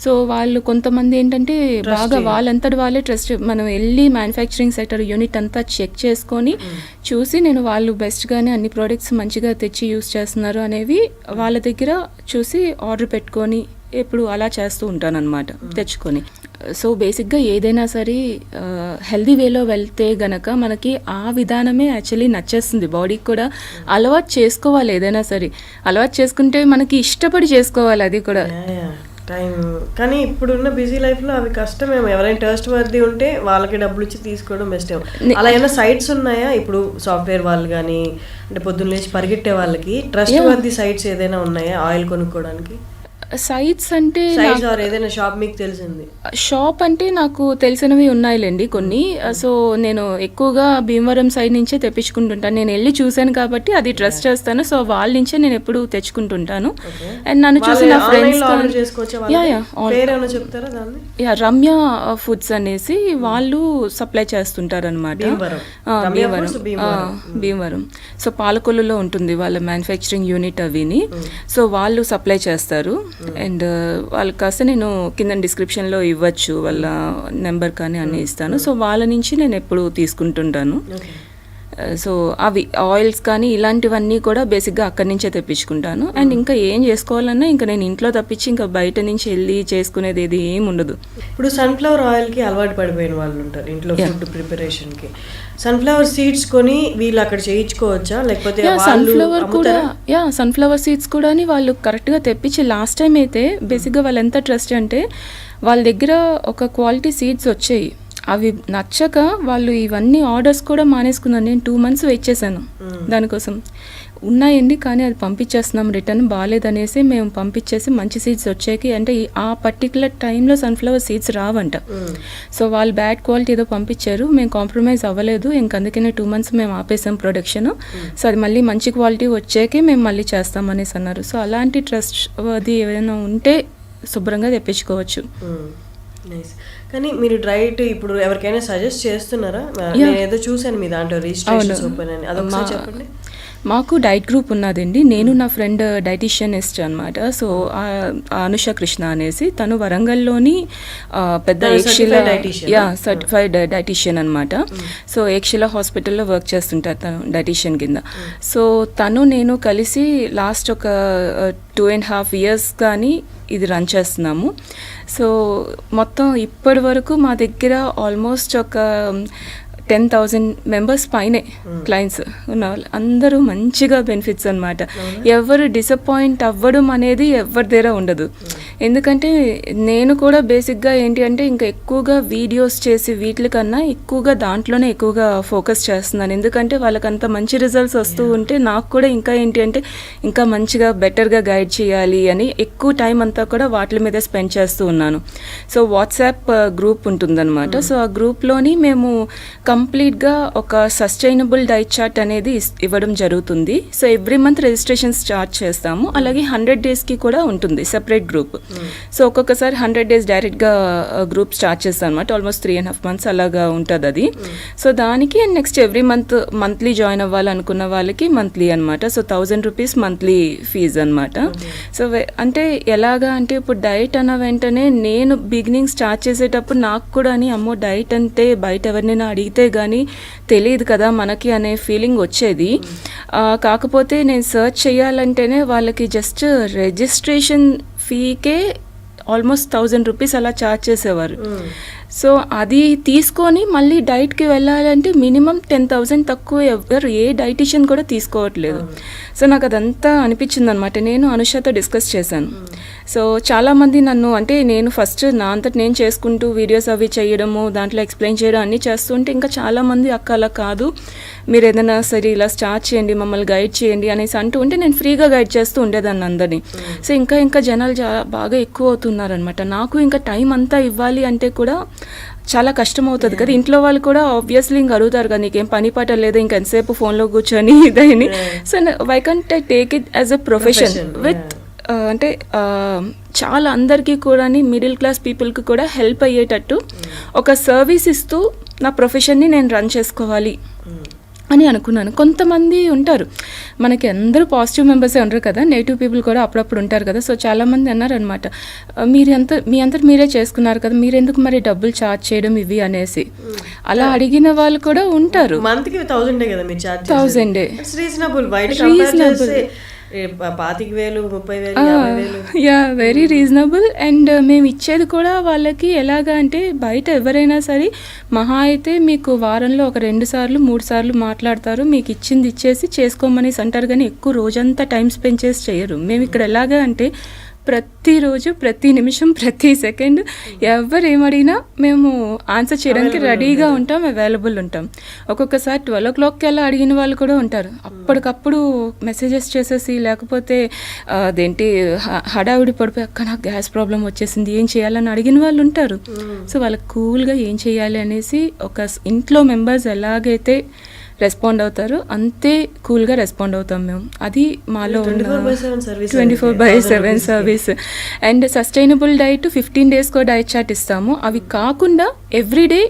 సో వాళ్ళు కొంతమంది ఏంటంటే బాగా వాళ్ళంతటి వాళ్ళే ట్రస్ట్, మనం వెళ్ళి మ్యానుఫ్యాక్చరింగ్ సెక్టర్ యూనిట్ అంతా చెక్ చేసుకొని చూసి నేను వాళ్ళు బెస్ట్గానే అన్ని ప్రోడక్ట్స్ మంచిగా తెచ్చి యూస్ చేస్తున్నారు అనేవి వాళ్ళ దగ్గర చూసి ఆర్డర్ పెట్టుకొని ఎప్పుడు అలా చేస్తూ ఉంటాను అనమాట తెచ్చుకొని. సో బేసిక్గా ఏదైనా సరే హెల్దీ వేలో వెళ్తే గనక మనకి ఆ విధానమే యాక్చువల్లీ నచ్చేస్తుంది, బాడీకి కూడా అలవాటు చేసుకోవాలి. ఏదైనా సరే అలవాటు చేసుకుంటే మనకి ఇష్టపడి చేసుకోవాలి అది కూడా. టైం కానీ ఇప్పుడున్న బిజీ లైఫ్లో అవి కష్టమేమో, ఎవరైనా ట్రస్ట్ వర్ది ఉంటే వాళ్ళకి డబ్బులు ఇచ్చి తీసుకోవడం బెస్ట్ ఏమో. అలా ఏమైనా సైట్స్ ఉన్నాయా ఇప్పుడు సాఫ్ట్వేర్ వాళ్ళు కానీ, అంటే పొద్దున్న లేచి పరిగెట్టే వాళ్ళకి ట్రస్ట్ వర్ది సైట్స్ ఏదైనా ఉన్నాయా ఆయిల్ కొనుక్కోవడానికి? సైట్స్ అంటే ఏదైనా షాప్ మీకు తెలిసింది? షాప్ అంటే నాకు తెలిసినవి ఉన్నాయిలేండి కొన్ని. సో నేను ఎక్కువగా భీమవరం సైడ్ నుంచే తెప్పించుకుంటుంటాను, నేను వెళ్ళి చూశాను కాబట్టి అది ట్రస్ట్ చేస్తాను. సో వాళ్ళ నుంచే నేను ఎప్పుడు తెచ్చుకుంటుంటాను. అండ్ నన్ను చూసిన ఫ్రెండ్స్ రమ్య ఫుడ్స్ అనేసి వాళ్ళు సప్లై చేస్తుంటారు అనమాట భీమవరం. సో పాలకొల్లులో ఉంటుంది వాళ్ళ మ్యానుఫ్యాక్చరింగ్ యూనిట్ అవిని. సో వాళ్ళు సప్లై చేస్తారు. అండ్ వాళ్ళకి కాస్త నేను కింద డిస్క్రిప్షన్లో ఇవ్వచ్చు వాళ్ళ నెంబర్ కానీ అన్నీ ఇస్తాను. సో వాళ్ళ నుంచి నేను ఎప్పుడు తీసుకుంటుంటాను. సో అవి ఆయిల్స్ కానీ ఇలాంటివన్నీ కూడా బేసిక్గా అక్కడి నుంచే తెప్పించుకుంటాను. అండ్ ఇంకా ఏం చేసుకోవాలన్నా ఇంకా నేను ఇంట్లో తప్పించి ఇంకా బయట నుంచి వెళ్ళి చేసుకునేది ఏది ఏమి ఉండదు. ఇప్పుడు సన్ఫ్లవర్ ఆయిల్కి అలవాటు పడిపోయిన వాళ్ళు ఉంటారు ఇంట్లో ఫుడ్ ప్రిపరేషన్కి. సన్ఫ్లవర్ సీడ్స్ కొని వీళ్ళు అక్కడ చేయించుకోవచ్చా, లేకపోతే సన్ఫ్లవర్ సీడ్స్ కూడా వాళ్ళు కరెక్ట్గా తెప్పించి, లాస్ట్ టైం అయితే బేసిక్గా వాళ్ళు ఎంత ట్రస్ట్ అంటే వాళ్ళ దగ్గర ఒక క్వాలిటీ సీడ్స్ వచ్చాయి, అవి నచ్చక వాళ్ళు ఇవన్నీ ఆర్డర్స్ కూడా మానేసుకున్నాను. నేను 2 months వెయిట్ చేశాను దానికోసం. ఉన్నాయండి కానీ అది పంపించేస్తున్నాం రిటర్న్, బాగాలేదనేసి మేము పంపించేసి మంచి సీడ్స్ వచ్చాయి. అంటే ఆ పర్టికులర్ టైంలో సన్ఫ్లవర్ సీడ్స్ రావంట. సో వాళ్ళు బ్యాడ్ క్వాలిటీ ఏదో పంపించారు, మేము కాంప్రమైజ్ అవ్వలేదు, అందుకనే 2 months మేము ఆపేసాం ప్రొడక్షన్. సో అది మళ్ళీ మంచి క్వాలిటీ వచ్చాకే మేము మళ్ళీ చేస్తామనేసి అన్నారు. సో అలాంటి ట్రస్ట్ అది ఏదైనా ఉంటే శుభ్రంగా తెప్పించుకోవచ్చు. కానీ మీరు డైట్ ఇప్పుడు ఎవరికైనా సజెస్ట్ చేస్తున్నారా? నేను ఏదో చూసాను మీ దాంట్లో రిజిస్ట్రేషన్ ఓపెన్ అని, అదొకసారి చెప్పండి. మాకు డైట్ గ్రూప్ ఉన్నదండి. నేను నా ఫ్రెండ్ డైటీషియనిస్ట్ అనమాట. సో అనుష కృష్ణ అనేసి తను వరంగల్లోని పెద్ద సర్టిఫైడ్ డైటీషియన్ అనమాట. సో ఏక్షిలా హాస్పిటల్లో వర్క్ చేస్తుంటారు తను డైటీషియన్ కింద. సో తను నేను కలిసి లాస్ట్ ఒక 2.5 years కానీ ఇది రన్ చేస్తున్నాము. సో మొత్తం ఇప్పటి వరకు మా దగ్గర ఆల్మోస్ట్ ఒక 10,000 మెంబర్స్ పైనే క్లయింట్స్ ఉన్న వాళ్ళు అందరూ మంచిగా బెనిఫిట్స్ అనమాట. ఎవరు డిసప్పాయింట్ అవ్వడం అనేది ఎవరి దగ్గర ఉండదు. ఎందుకంటే నేను కూడా బేసిక్గా ఏంటి అంటే ఇంకా ఎక్కువగా వీడియోస్ చేసి వీటికన్నా ఎక్కువగా దాంట్లోనే ఎక్కువగా ఫోకస్ చేస్తున్నాను. ఎందుకంటే వాళ్ళకి అంత మంచి రిజల్ట్స్ వస్తూ ఉంటే నాకు కూడా ఇంకా ఏంటి అంటే ఇంకా మంచిగా బెటర్గా గైడ్ చేయాలి అని ఎక్కువ టైం అంతా కూడా వాటి మీద స్పెండ్ చేస్తూ ఉన్నాను. సో వాట్సాప్ గ్రూప్ ఉంటుందన్నమాట. సో ఆ గ్రూప్లోని మేము కంప్లీట్గా ఒక సస్టైనబుల్ డైట్ చార్ట్ అనేది ఇవ్వడం జరుగుతుంది. So every month registration start చేస్తాము. అలాగే 100 డేస్కి కూడా ఉంటుంది సెపరేట్ గ్రూప్. సో ఒక్కొక్కసారి 100 డేస్ డైరెక్ట్గా గ్రూప్ స్టార్ట్ చేస్తాను అనమాట. ఆల్మోస్ట్ 3.5 months అలాగా ఉంటుంది అది. సో దానికి నెక్స్ట్ ఎవ్రీ మంత్లీ జాయిన్ అవ్వాలనుకున్న వాళ్ళకి మంత్లీ అనమాట. సో 1,000 రూపీస్ మంత్లీ ఫీజు అనమాట. సో అంటే ఎలాగా అంటే ఇప్పుడు డైట్ అన్న వెంటనే నేను బిగినింగ్ స్టార్ట్ చేసేటప్పుడు నాకు కూడా అని అమ్మో డైట్ అంటే బయట ఎవరినైనా అడిగితే కానీ తెలియదు కదా మనకి అనే ఫీలింగ్ వచ్చేది. కాకపోతే నేను సర్చ్ చేయాలంటేనే వాళ్ళకి జస్ట్ రిజిస్ట్రేషన్ ఫీకే ఆల్మోస్ట్ 1,000 రూపీస్ అలా ఛార్జ్ చేసేవారు. సో అది తీసుకొని మళ్ళీ డైట్కి వెళ్ళాలంటే మినిమం 10,000 తక్కువ ఎవరు ఏ డైటిషియన్ కూడా తీసుకోవట్లేదు. సో నాకు అదంతా అనిపించింది అనమాట. నేను అనుషతో డిస్కస్ చేశాను. సో చాలామంది నన్ను అంటే నేను ఫస్ట్ నా అంతటి నేను చేసుకుంటూ వీడియోస్ అవి చేయడము దాంట్లో ఎక్స్ప్లెయిన్ చేయడం అన్నీ చేస్తుంటే ఇంకా చాలామంది అక్క అలా కాదు మీరు ఏదైనా సరే ఇలా స్టార్ట్ చేయండి మమ్మల్ని గైడ్ చేయండి అనేసి అంటూ ఉంటే నేను ఫ్రీగా గైడ్ చేస్తూ ఉండేదాన్ని అందరినీ. సో ఇంకా జనాలు బాగా ఎక్కువ అవుతున్నారనమాట. నాకు ఇంకా టైం అంతా ఇవ్వాలి అంటే కూడా చాలా కష్టం అవుతుంది కదా. ఇంట్లో వాళ్ళు కూడా ఆబ్వియస్లీ ఇంక అడుగుతారు కదా నీకేం పని పాట లేదా ఇంక ఎంతసేపు ఫోన్లో కూర్చొని ఇదని. So why can't I take it as a profession with అంటే చాలా అందరికీ కూడా మిడిల్ క్లాస్ పీపుల్కి కూడా హెల్ప్ అయ్యేటట్టు ఒక సర్వీస్ ఇస్తూ నా ప్రొఫెషన్ని నేను రన్ చేసుకోవాలి అని అనుకున్నాను. కొంతమంది ఉంటారు మనకి అందరూ పాజిటివ్ మెంబర్సే ఉంటారు కదా, నెగిటివ్ పీపుల్ కూడా అప్పుడప్పుడు ఉంటారు కదా. సో చాలామంది అన్నారనమాట మీ అంతా మీరే చేసుకున్నారు కదా మీరు ఎందుకు మరి డబ్బులు ఛార్జ్ చేయడం ఇవి అనేసి అలా అడిగిన వాళ్ళు కూడా ఉంటారు. మంత్కి 1,000 కదా మీరు charge 1,000 reasonable 25,000 30,000 yeah very reasonable. And మేము ఇచ్చేది కూడా వాళ్ళకి ఎలాగా అంటే బయట ఎవరైనా సరే మహా అయితే మీకు వారంలో ఒక 2 సార్లు 3 సార్లు మాట్లాడతారు, మీకు ఇచ్చింది ఇచ్చేసి చేసుకోమనేసి అంటారు, కానీ ఎక్కువ రోజంతా టైం స్పెండ్ చేసి చేయరు. మేము ఇక్కడ ఎలాగా అంటే ప్రతిరోజు ప్రతి నిమిషం ప్రతి సెకండ్ ఎవరు ఏమడిగినా మేము ఆన్సర్ చేయడానికి రెడీగా ఉంటాం, అవైలబుల్ ఉంటాం. ఒక్కొక్కసారి 12 o'clockకి అలా అడిగిన వాళ్ళు కూడా ఉంటారు. అప్పటికప్పుడు మెసేజెస్ చేసేసి లేకపోతే అదేంటి హడావిడి పడిపోయి అక్క నాకు గ్యాస్ ప్రాబ్లం వచ్చేసింది ఏం చేయాలని అడిగిన వాళ్ళు ఉంటారు. సో వాళ్ళకి కూల్గా ఏం చేయాలి అనేసి ఒక ఇంట్లో మెంబర్స్ ఎలాగైతే రెస్పాండ్ అవుతారు అంతే కూల్గా రెస్పాండ్ అవుతాం మేము. అది మాలో 24/7 service. And sustainable diet 15 days diet chart ఇస్తాము. అవి కాకుండా ఎవ్రీడే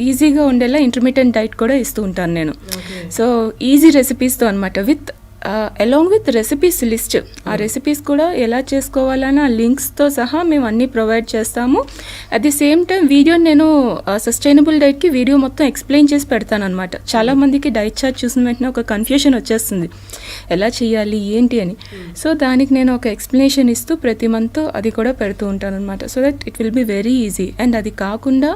ఈజీగా ఉండేలా ఇంటర్మీడియట్ డైట్ కూడా ఇస్తూ ఉంటాను నేను. సో ఈజీ రెసిపీస్తో అనమాట with along with recipes list. ఆ రెసిపీస్ కూడా ఎలా చేసుకోవాలని ఆ లింక్స్తో సహా మేము అన్నీ ప్రొవైడ్ చేస్తాము. At the same time video నేను సస్టైనబుల్ డైట్కి వీడియో మొత్తం ఎక్స్ప్లెయిన్ చేసి పెడతాను అనమాట. చాలామందికి డైట్ చార్ట్ చూసిన వెంటనే ఒక కన్ఫ్యూషన్ వచ్చేస్తుంది ఎలా చేయాలి ఏంటి అని. సో దానికి నేను ఒక ఎక్స్ప్లెనేషన్ ఇస్తూ ప్రతి మంత్ అది కూడా పెడుతూ ఉంటాను అనమాట. So that it will be very easy. And అది కాకుండా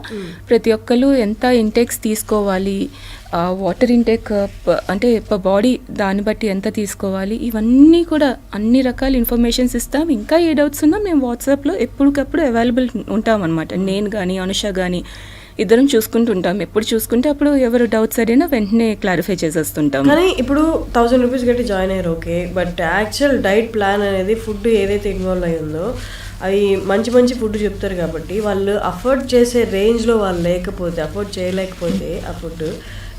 ప్రతి ఒక్కరు ఎంత ఇంటెక్స్ తీసుకోవాలి, వాటర్ ఇంటేక్ అంటే బాడీ దాన్ని బట్టి ఎంత తీసుకోవాలి, ఇవన్నీ కూడా అన్ని రకాల ఇన్ఫర్మేషన్స్ ఇస్తాం. ఇంకా ఏ డౌట్స్ ఉన్నా మేము వాట్సాప్లో ఎప్పటికప్పుడు అవైలబుల్ ఉంటాం అనమాట. నేను కానీ అనుష కానీ ఇద్దరం చూసుకుంటూ ఉంటాం. ఎప్పుడు చూసుకుంటే అప్పుడు ఎవరు డౌట్స్ అడిగినా వెంటనే క్లారిఫై చేసేస్తుంటాం. కానీ ఇప్పుడు 1,000 రూపీస్ కట్టి జాయిన్ అయ్యారు okay, but actual diet plan అనేది ఫుడ్ ఏదైతే ఇన్వాల్వ్ అయ్యి ఉందో అవి మంచి ఫుడ్ చెప్తారు కాబట్టి వాళ్ళు అఫోర్డ్ చేసే రేంజ్లో వాళ్ళు అఫోర్డ్ చేయలేకపోతే ఆ ఫుడ్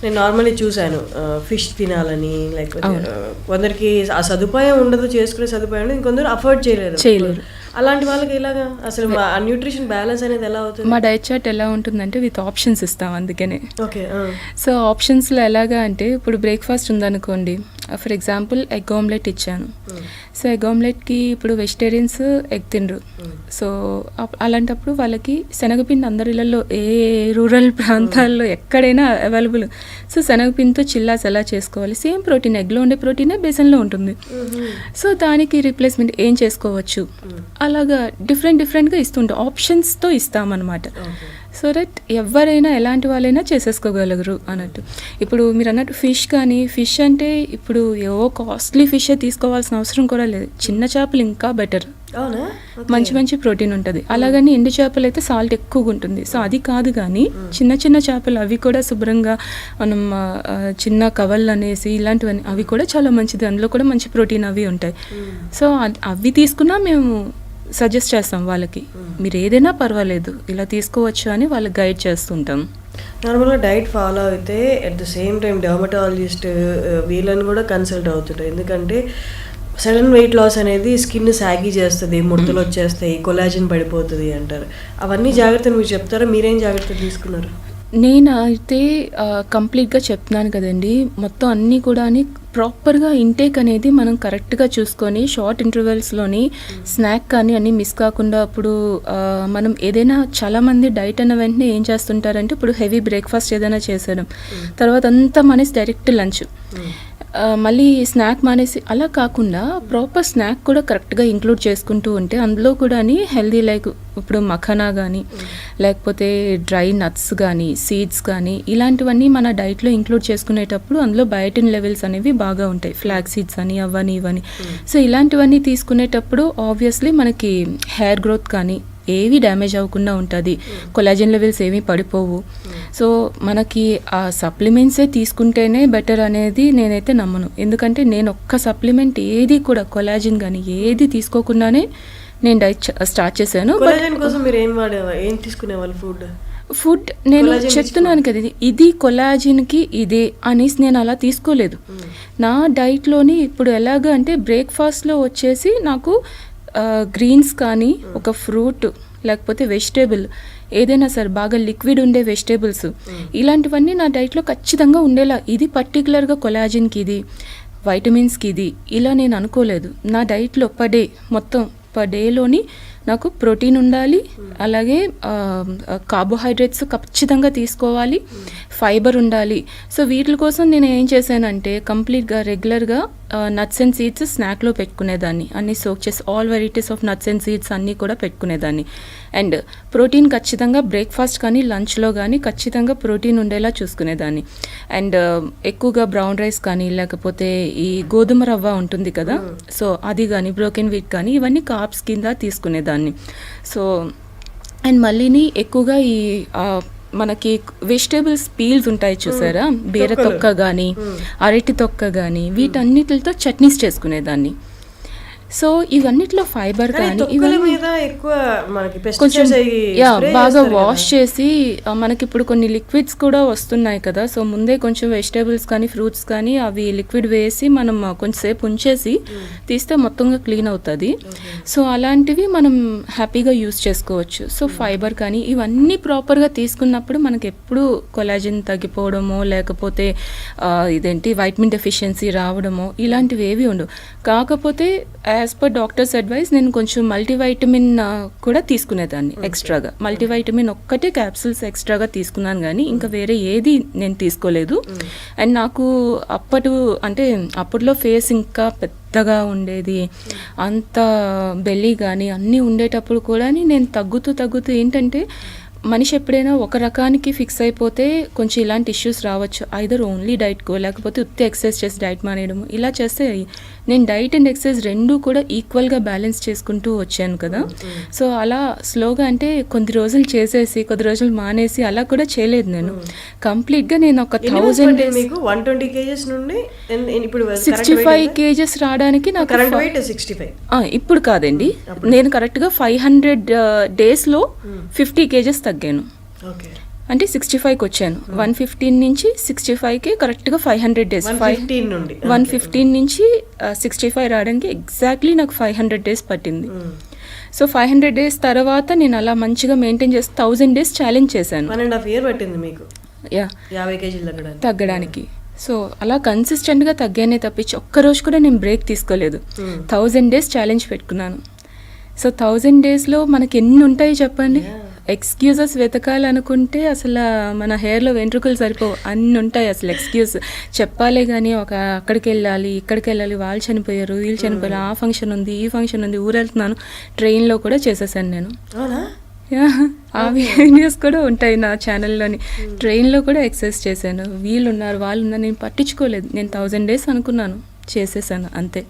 నేను నార్మల్లీ చూశాను ఫిష్ తినాలని, లేకపోతే కొందరికి ఆ సదుపాయం ఉండదు, చేసుకునే సదుపాయం ఉండదు, ఇంకొందరు అఫోర్డ్ చేయలేరు. అలాంటి వాళ్ళకి ఇలాగా అసలు ఆ న్యూట్రిషన్ బ్యాలెన్స్ అనేది ఎలా అవుతుంది? మా డైట్ చార్ట్ ఎలా ఉంటుందంటే విత్ ఆప్షన్స్ ఇస్తాం అందుకనే. ఓకే. సో ఆప్షన్స్లో ఎలాగా అంటే ఇప్పుడు బ్రేక్ఫాస్ట్ ఉందనుకోండి ఫర్ ఎగ్జాంపుల్ ఎగ్ ఆమ్లెట్ ఇచ్చాను. సో ఎగ్ ఆమ్లెట్కి ఇప్పుడు వెజిటేరియన్స్ ఎగ్ తినరు. సో అలాంటప్పుడు వాళ్ళకి శనగపిండి అందరిలలో ఏ రూరల్ ప్రాంతాల్లో ఎక్కడైనా అవైలబుల్. సో శనగపిండితో చిల్లాస్ ఎలా చేసుకోవాలి, సేమ్ ప్రోటీన్ ఎగ్లో ఉండే ప్రోటీనే బేసన్లో ఉంటుంది. సో దానికి రీప్లేస్మెంట్ ఏం చేసుకోవచ్చు, అలాగా డిఫరెంట్గా ఇస్తుంటాం, ఆప్షన్స్తో ఇస్తామన్నమాట. సో దట్ ఎవరైనా ఎలాంటి వాళ్ళైనా చేసేసుకోగలరు అన్నట్టు. ఇప్పుడు మీరు అన్నట్టు ఫిష్ అంటే ఇప్పుడు ఏవో కాస్ట్లీ ఫిష్ తీసుకోవాల్సిన అవసరం కూడా లేదు. చిన్న చేపలు ఇంకా బెటర్, మంచి ప్రోటీన్ ఉంటుంది. అలాగని ఎండు చేపలు అయితే సాల్ట్ ఎక్కువగా ఉంటుంది. సో అది కాదు, కానీ చిన్న చేపలు అవి కూడా శుభ్రంగా మనం చిన్న కవళ్ళు అనేసి ఇలాంటివన్నీ అవి కూడా చాలా మంచిది, అందులో కూడా మంచి ప్రోటీన్ అవి ఉంటాయి. సో అవి తీసుకున్నా మేము సజెస్ట్ చేస్తాం వాళ్ళకి, మీరు ఏదైనా పర్వాలేదు ఇలా తీసుకోవచ్చు అని వాళ్ళకి గైడ్ చేస్తుంటాం. నార్మల్గా డైట్ ఫాలో అయితే at the same time dermatologist వీళ్ళని కూడా కన్సల్ట్ అవుతుంటారు. ఎందుకంటే సడన్ వెయిట్ లాస్ అనేది స్కిన్ సాగి చేస్తుంది, ముడతలు వచ్చేస్తాయి, కొలాజిన్ పడిపోతుంది అంటారు. అవన్నీ జాగ్రత్తలు మీరు చెప్తారా, మీరేం జాగ్రత్తలు తీసుకున్నారు? నేనైతే కంప్లీట్గా చెప్తున్నాను కదండి, మొత్తం అన్నీ కూడా ప్రాపర్గా ఇంటేక్ అనేది మనం కరెక్ట్గా చూసుకొని షార్ట్ ఇంటర్వెల్స్లోని స్నాక్ కానీ అన్నీ మిస్ కాకుండా. అప్పుడు మనం ఏదైనా చాలామంది డైట్ అన్న వెంటనే ఏం చేస్తుంటారంటే ఇప్పుడు హెవీ బ్రేక్ఫాస్ట్ ఏదైనా చేసేయడం, తర్వాత అంతా మానేసి డైరెక్ట్ లంచ్, మళ్ళీ స్నాక్ మానేసి, అలా కాకుండా ప్రాపర్ స్నాక్ కూడా కరెక్ట్గా ఇంక్లూడ్ చేసుకుంటూ ఉంటే అందులో కూడా హెల్దీ లైక్ ఇప్పుడు మఖానా కానీ లేకపోతే డ్రై నట్స్ కానీ సీడ్స్ కానీ ఇలాంటివన్నీ మన డైట్లో ఇంక్లూడ్ చేసుకునేటప్పుడు అందులో బయోటిన్ లెవెల్స్ అనేవి బాగా ఉంటాయి. ఫ్లాక్ సీడ్స్ అని అవని ఇవని. సో ఇలాంటివన్నీ తీసుకునేటప్పుడు ఆబ్వియస్లీ మనకి హెయిర్ గ్రోత్ కానీ ఏవి డ్యామేజ్ అవ్వకుండా ఉంటుంది, కొలాజన్ లెవెల్స్ ఏమీ పడిపోవు. సో మనకి ఆ సప్లిమెంట్సే తీసుకుంటేనే బెటర్ అనేది నేనైతే నమ్మను. ఎందుకంటే నేను ఒక్క సప్లిమెంట్ ఏది కూడా కొలాజిన్ కానీ ఏది తీసుకోకుండానే నేను డైట్ స్టార్ట్ చేశాను. ఫుడ్ నేను చెప్తున్నాను కదా, ఇది కొలాజిన్కి ఇదే అనేసి నేను అలా తీసుకోలేదు. నా డైట్లోని ఇప్పుడు ఎలాగ అంటే బ్రేక్ఫాస్ట్లో వచ్చేసి నాకు గ్రీన్స్ కానీ ఒక ఫ్రూట్ లేకపోతే వెజిటేబుల్ ఏదైనా సరే బాగా లిక్విడ్ ఉండే వెజిటేబుల్స్ ఇలాంటివన్నీ నా డైట్లో ఖచ్చితంగా ఉండేలా. ఇది పర్టికులర్గా కొలాజిన్కి ఇది, వైటమిన్స్కి ఇది ఇలా నేను అనుకోలేదు. నా డైట్లో మొత్తం పర్ డేలోని నాకు ప్రోటీన్ ఉండాలి, అలాగే కార్బోహైడ్రేట్స్ ఖచ్చితంగా తీసుకోవాలి, ఫైబర్ ఉండాలి. సో వీటి కోసం నేను ఏం చేశానంటే కంప్లీట్గా రెగ్యులర్గా నట్స్ అండ్ సీడ్స్ స్నాక్లో పెట్టుకునేదాన్ని, అన్నీ సోక్ చేసి all varieties of nuts and seeds అన్నీ కూడా పెట్టుకునేదాన్ని. అండ్ ప్రోటీన్ ఖచ్చితంగా బ్రేక్ఫాస్ట్ కానీ లంచ్లో కానీ ఖచ్చితంగా ప్రోటీన్ ఉండేలా చూసుకునేదాన్ని. అండ్ ఎక్కువగా బ్రౌన్ రైస్ కానీ లేకపోతే ఈ గోధుమ రవ్వ ఉంటుంది కదా, సో అది కానీ బ్రోకెన్ వీట్ కానీ ఇవన్నీ కార్బ్స్ కింద తీసుకునేదాన్ని. సో అండ్ మళ్ళీని ఎక్కువగా ఈ మనకి వెజిటేబుల్స్ పీల్స్ ఉంటాయి చూసారా, బీర తొక్క కానీ అరటి తొక్క కానీ వీటన్నిటితో చట్నీస్ చేసుకునేదాన్ని. సో ఇవన్నిట్లో ఫైబర్ కానీ కొంచెం బాగా వాష్ చేసి మనకి ఇప్పుడు కొన్ని లిక్విడ్స్ కూడా వస్తున్నాయి కదా, సో ముందే కొంచెం వెజిటేబుల్స్ కానీ ఫ్రూట్స్ కానీ అవి లిక్విడ్ వేసి మనం కొంచెంసేపు ఉంచేసి తీస్తే మొత్తంగా క్లీన్ అవుతుంది. సో అలాంటివి మనం హ్యాపీగా యూస్ చేసుకోవచ్చు. సో ఫైబర్ కానీ ఇవన్నీ ప్రాపర్గా తీసుకున్నప్పుడు మనకి ఎప్పుడు కొలాజిన్ తగ్గిపోవడమో లేకపోతే వైటమిన్ డెఫిషియన్సీ రావడమో ఇలాంటివి ఏవి ఉండవు. కాకపోతే యాజ్ పర్ డాక్టర్స్ అడ్వైస్ నేను కొంచెం మల్టీవైటమిన్ కూడా తీసుకునేదాన్ని ఎక్స్ట్రాగా. మల్టీవైటమిన్ ఒక్కటే క్యాప్సూల్స్ ఎక్స్ట్రాగా తీసుకున్నాను కానీ ఇంకా వేరే ఏది నేను తీసుకోలేదు. అండ్ నాకు అప్పట్లో ఫేస్ ఇంకా పెద్దగా ఉండేది, అంత బెల్లీ కానీ అన్నీ ఉండేటప్పుడు కూడా నేను తగ్గుతూ ఏంటంటే మనిషి ఎప్పుడైనా ఒక రకానికి ఫిక్స్ అయిపోతే కొంచెం ఇలాంటి ఇష్యూస్ రావచ్చు. ఐదర్ ఓన్లీ డైట్కో లేకపోతే ఉత్తి ఎక్సర్సైజ్ చేసి డైట్ మానేయడము ఇలా చేస్తే. నేను డైట్ అండ్ ఎక్సర్సైజ్ రెండు కూడా ఈక్వల్గా బ్యాలెన్స్ చేసుకుంటూ వచ్చాను కదా. సో అలా స్లోగా అంటే కొద్ది రోజులు చేసేసి కొద్ది రోజులు మానేసి అలా కూడా చేయలేదు. నేను కంప్లీట్గా నేను ఒక 120 kgs నుండి 65 kgs రావడానికి నాకు ఇప్పుడు కాదండి, నేను కరెక్ట్గా 500 daysలో 50 kgs తగ్గాను. అంటే 65కి వచ్చాను. 115 నుంచి 65కి కరెక్ట్గా 500 days. 115 నుంచి 65 రావడానికి ఎగ్జాక్ట్లీ నాకు 500 days పట్టింది. సో 500 days తర్వాత నేను అలా మంచిగా మెయింటైన్ చేసి 1000 days ఛాలెంజ్ చేశాను. 1.5 years పట్టింది మీకు 50 kg తగ్గడానికి. సో అలా కన్సిస్టెంట్గా తగ్గానే తప్పించి ఒక్కరోజు కూడా నేను బ్రేక్ తీసుకోలేదు. 1000 days ఛాలెంజ్ పెట్టుకున్నాను. సో 1000 daysలో మనకి ఎన్ని ఉంటాయి చెప్పండి. ఎక్స్క్యూజెస్ వెతకాలనుకుంటే అసలు మన హెయిర్లో వెంట్రుకలు సరిపోవు, అన్ని ఉంటాయి అసలు ఎక్స్క్యూజ్ చెప్పాలే కానీ. అక్కడికి వెళ్ళాలి, ఇక్కడికి వెళ్ళాలి, వాళ్ళు చనిపోయారు, వీళ్ళు చనిపోయారు, ఆ ఫంక్షన్ ఉంది, ఈ ఫంక్షన్ ఉంది, ఊరెళ్తున్నాను. ట్రైన్లో కూడా చేసేసాను నేను. ఆ వీడియోస్ కూడా ఉంటాయి నా ఛానల్లోని. ట్రైన్లో కూడా ఎక్సర్సైజ్ చేశాను. వీళ్ళు ఉన్నారు, వాళ్ళు ఉన్నారు, నేను పట్టించుకోలేదు. నేను 1000 days అనుకున్నాను, చేసేసాను అంతే.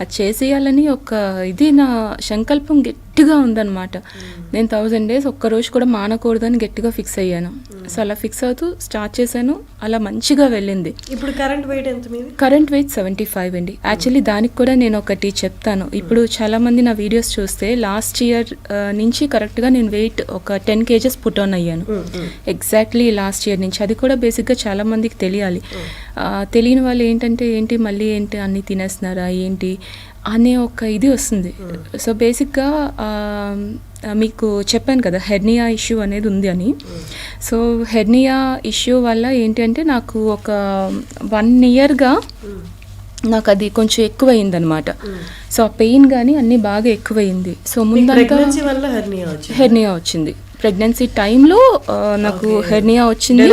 అది చేసేయాలని ఒక ఇది నా సంకల్పం గట్టిగా ఉందన్నమాట. నేను 1000 days ఒక్కరోజు కూడా మానకూడదని గట్టిగా ఫిక్స్ అయ్యాను. సో అలా ఫిక్స్ అవుతూ స్టార్ట్ చేశాను, అలా మంచిగా వెళ్ళింది. ఇప్పుడు కరెంట్ వెయిట్ ఎంత మీది? కరెంట్ వెయిట్ 75 అండి. యాక్చువల్లీ దానికి కూడా నేను ఒకటి చెప్తాను. ఇప్పుడు చాలామంది నా వీడియోస్ చూస్తే లాస్ట్ ఇయర్ నుంచి కరెక్ట్గా నేను వెయిట్ ఒక 10 kgs పుట్ ఆన్ అయ్యాను ఎగ్జాక్ట్లీ లాస్ట్ ఇయర్ నుంచి. అది కూడా బేసిక్గా చాలామందికి తెలియాలి. తెలియని వాళ్ళు ఏంటి మళ్ళీ ఏంటి అన్నీ తినేస్తున్నారా ఏంటి అనే ఒక ఇది వస్తుంది. సో బేసిక్గా మీకు చెప్పాను కదా హెర్నియా ఇష్యూ అనేది ఉంది అని. సో హెర్నియా ఇష్యూ వల్ల ఏంటి అంటే నాకు ఒక 1 yearగా నాకు అది కొంచెం ఎక్కువైంది అనమాట. సో ఆ పెయిన్ కానీ అన్నీ బాగా ఎక్కువైంది. సో ముందంతా హెర్నియా వచ్చింది. ప్రెగ్నెన్సీ టైంలో నాకు హెర్నియా వచ్చింది.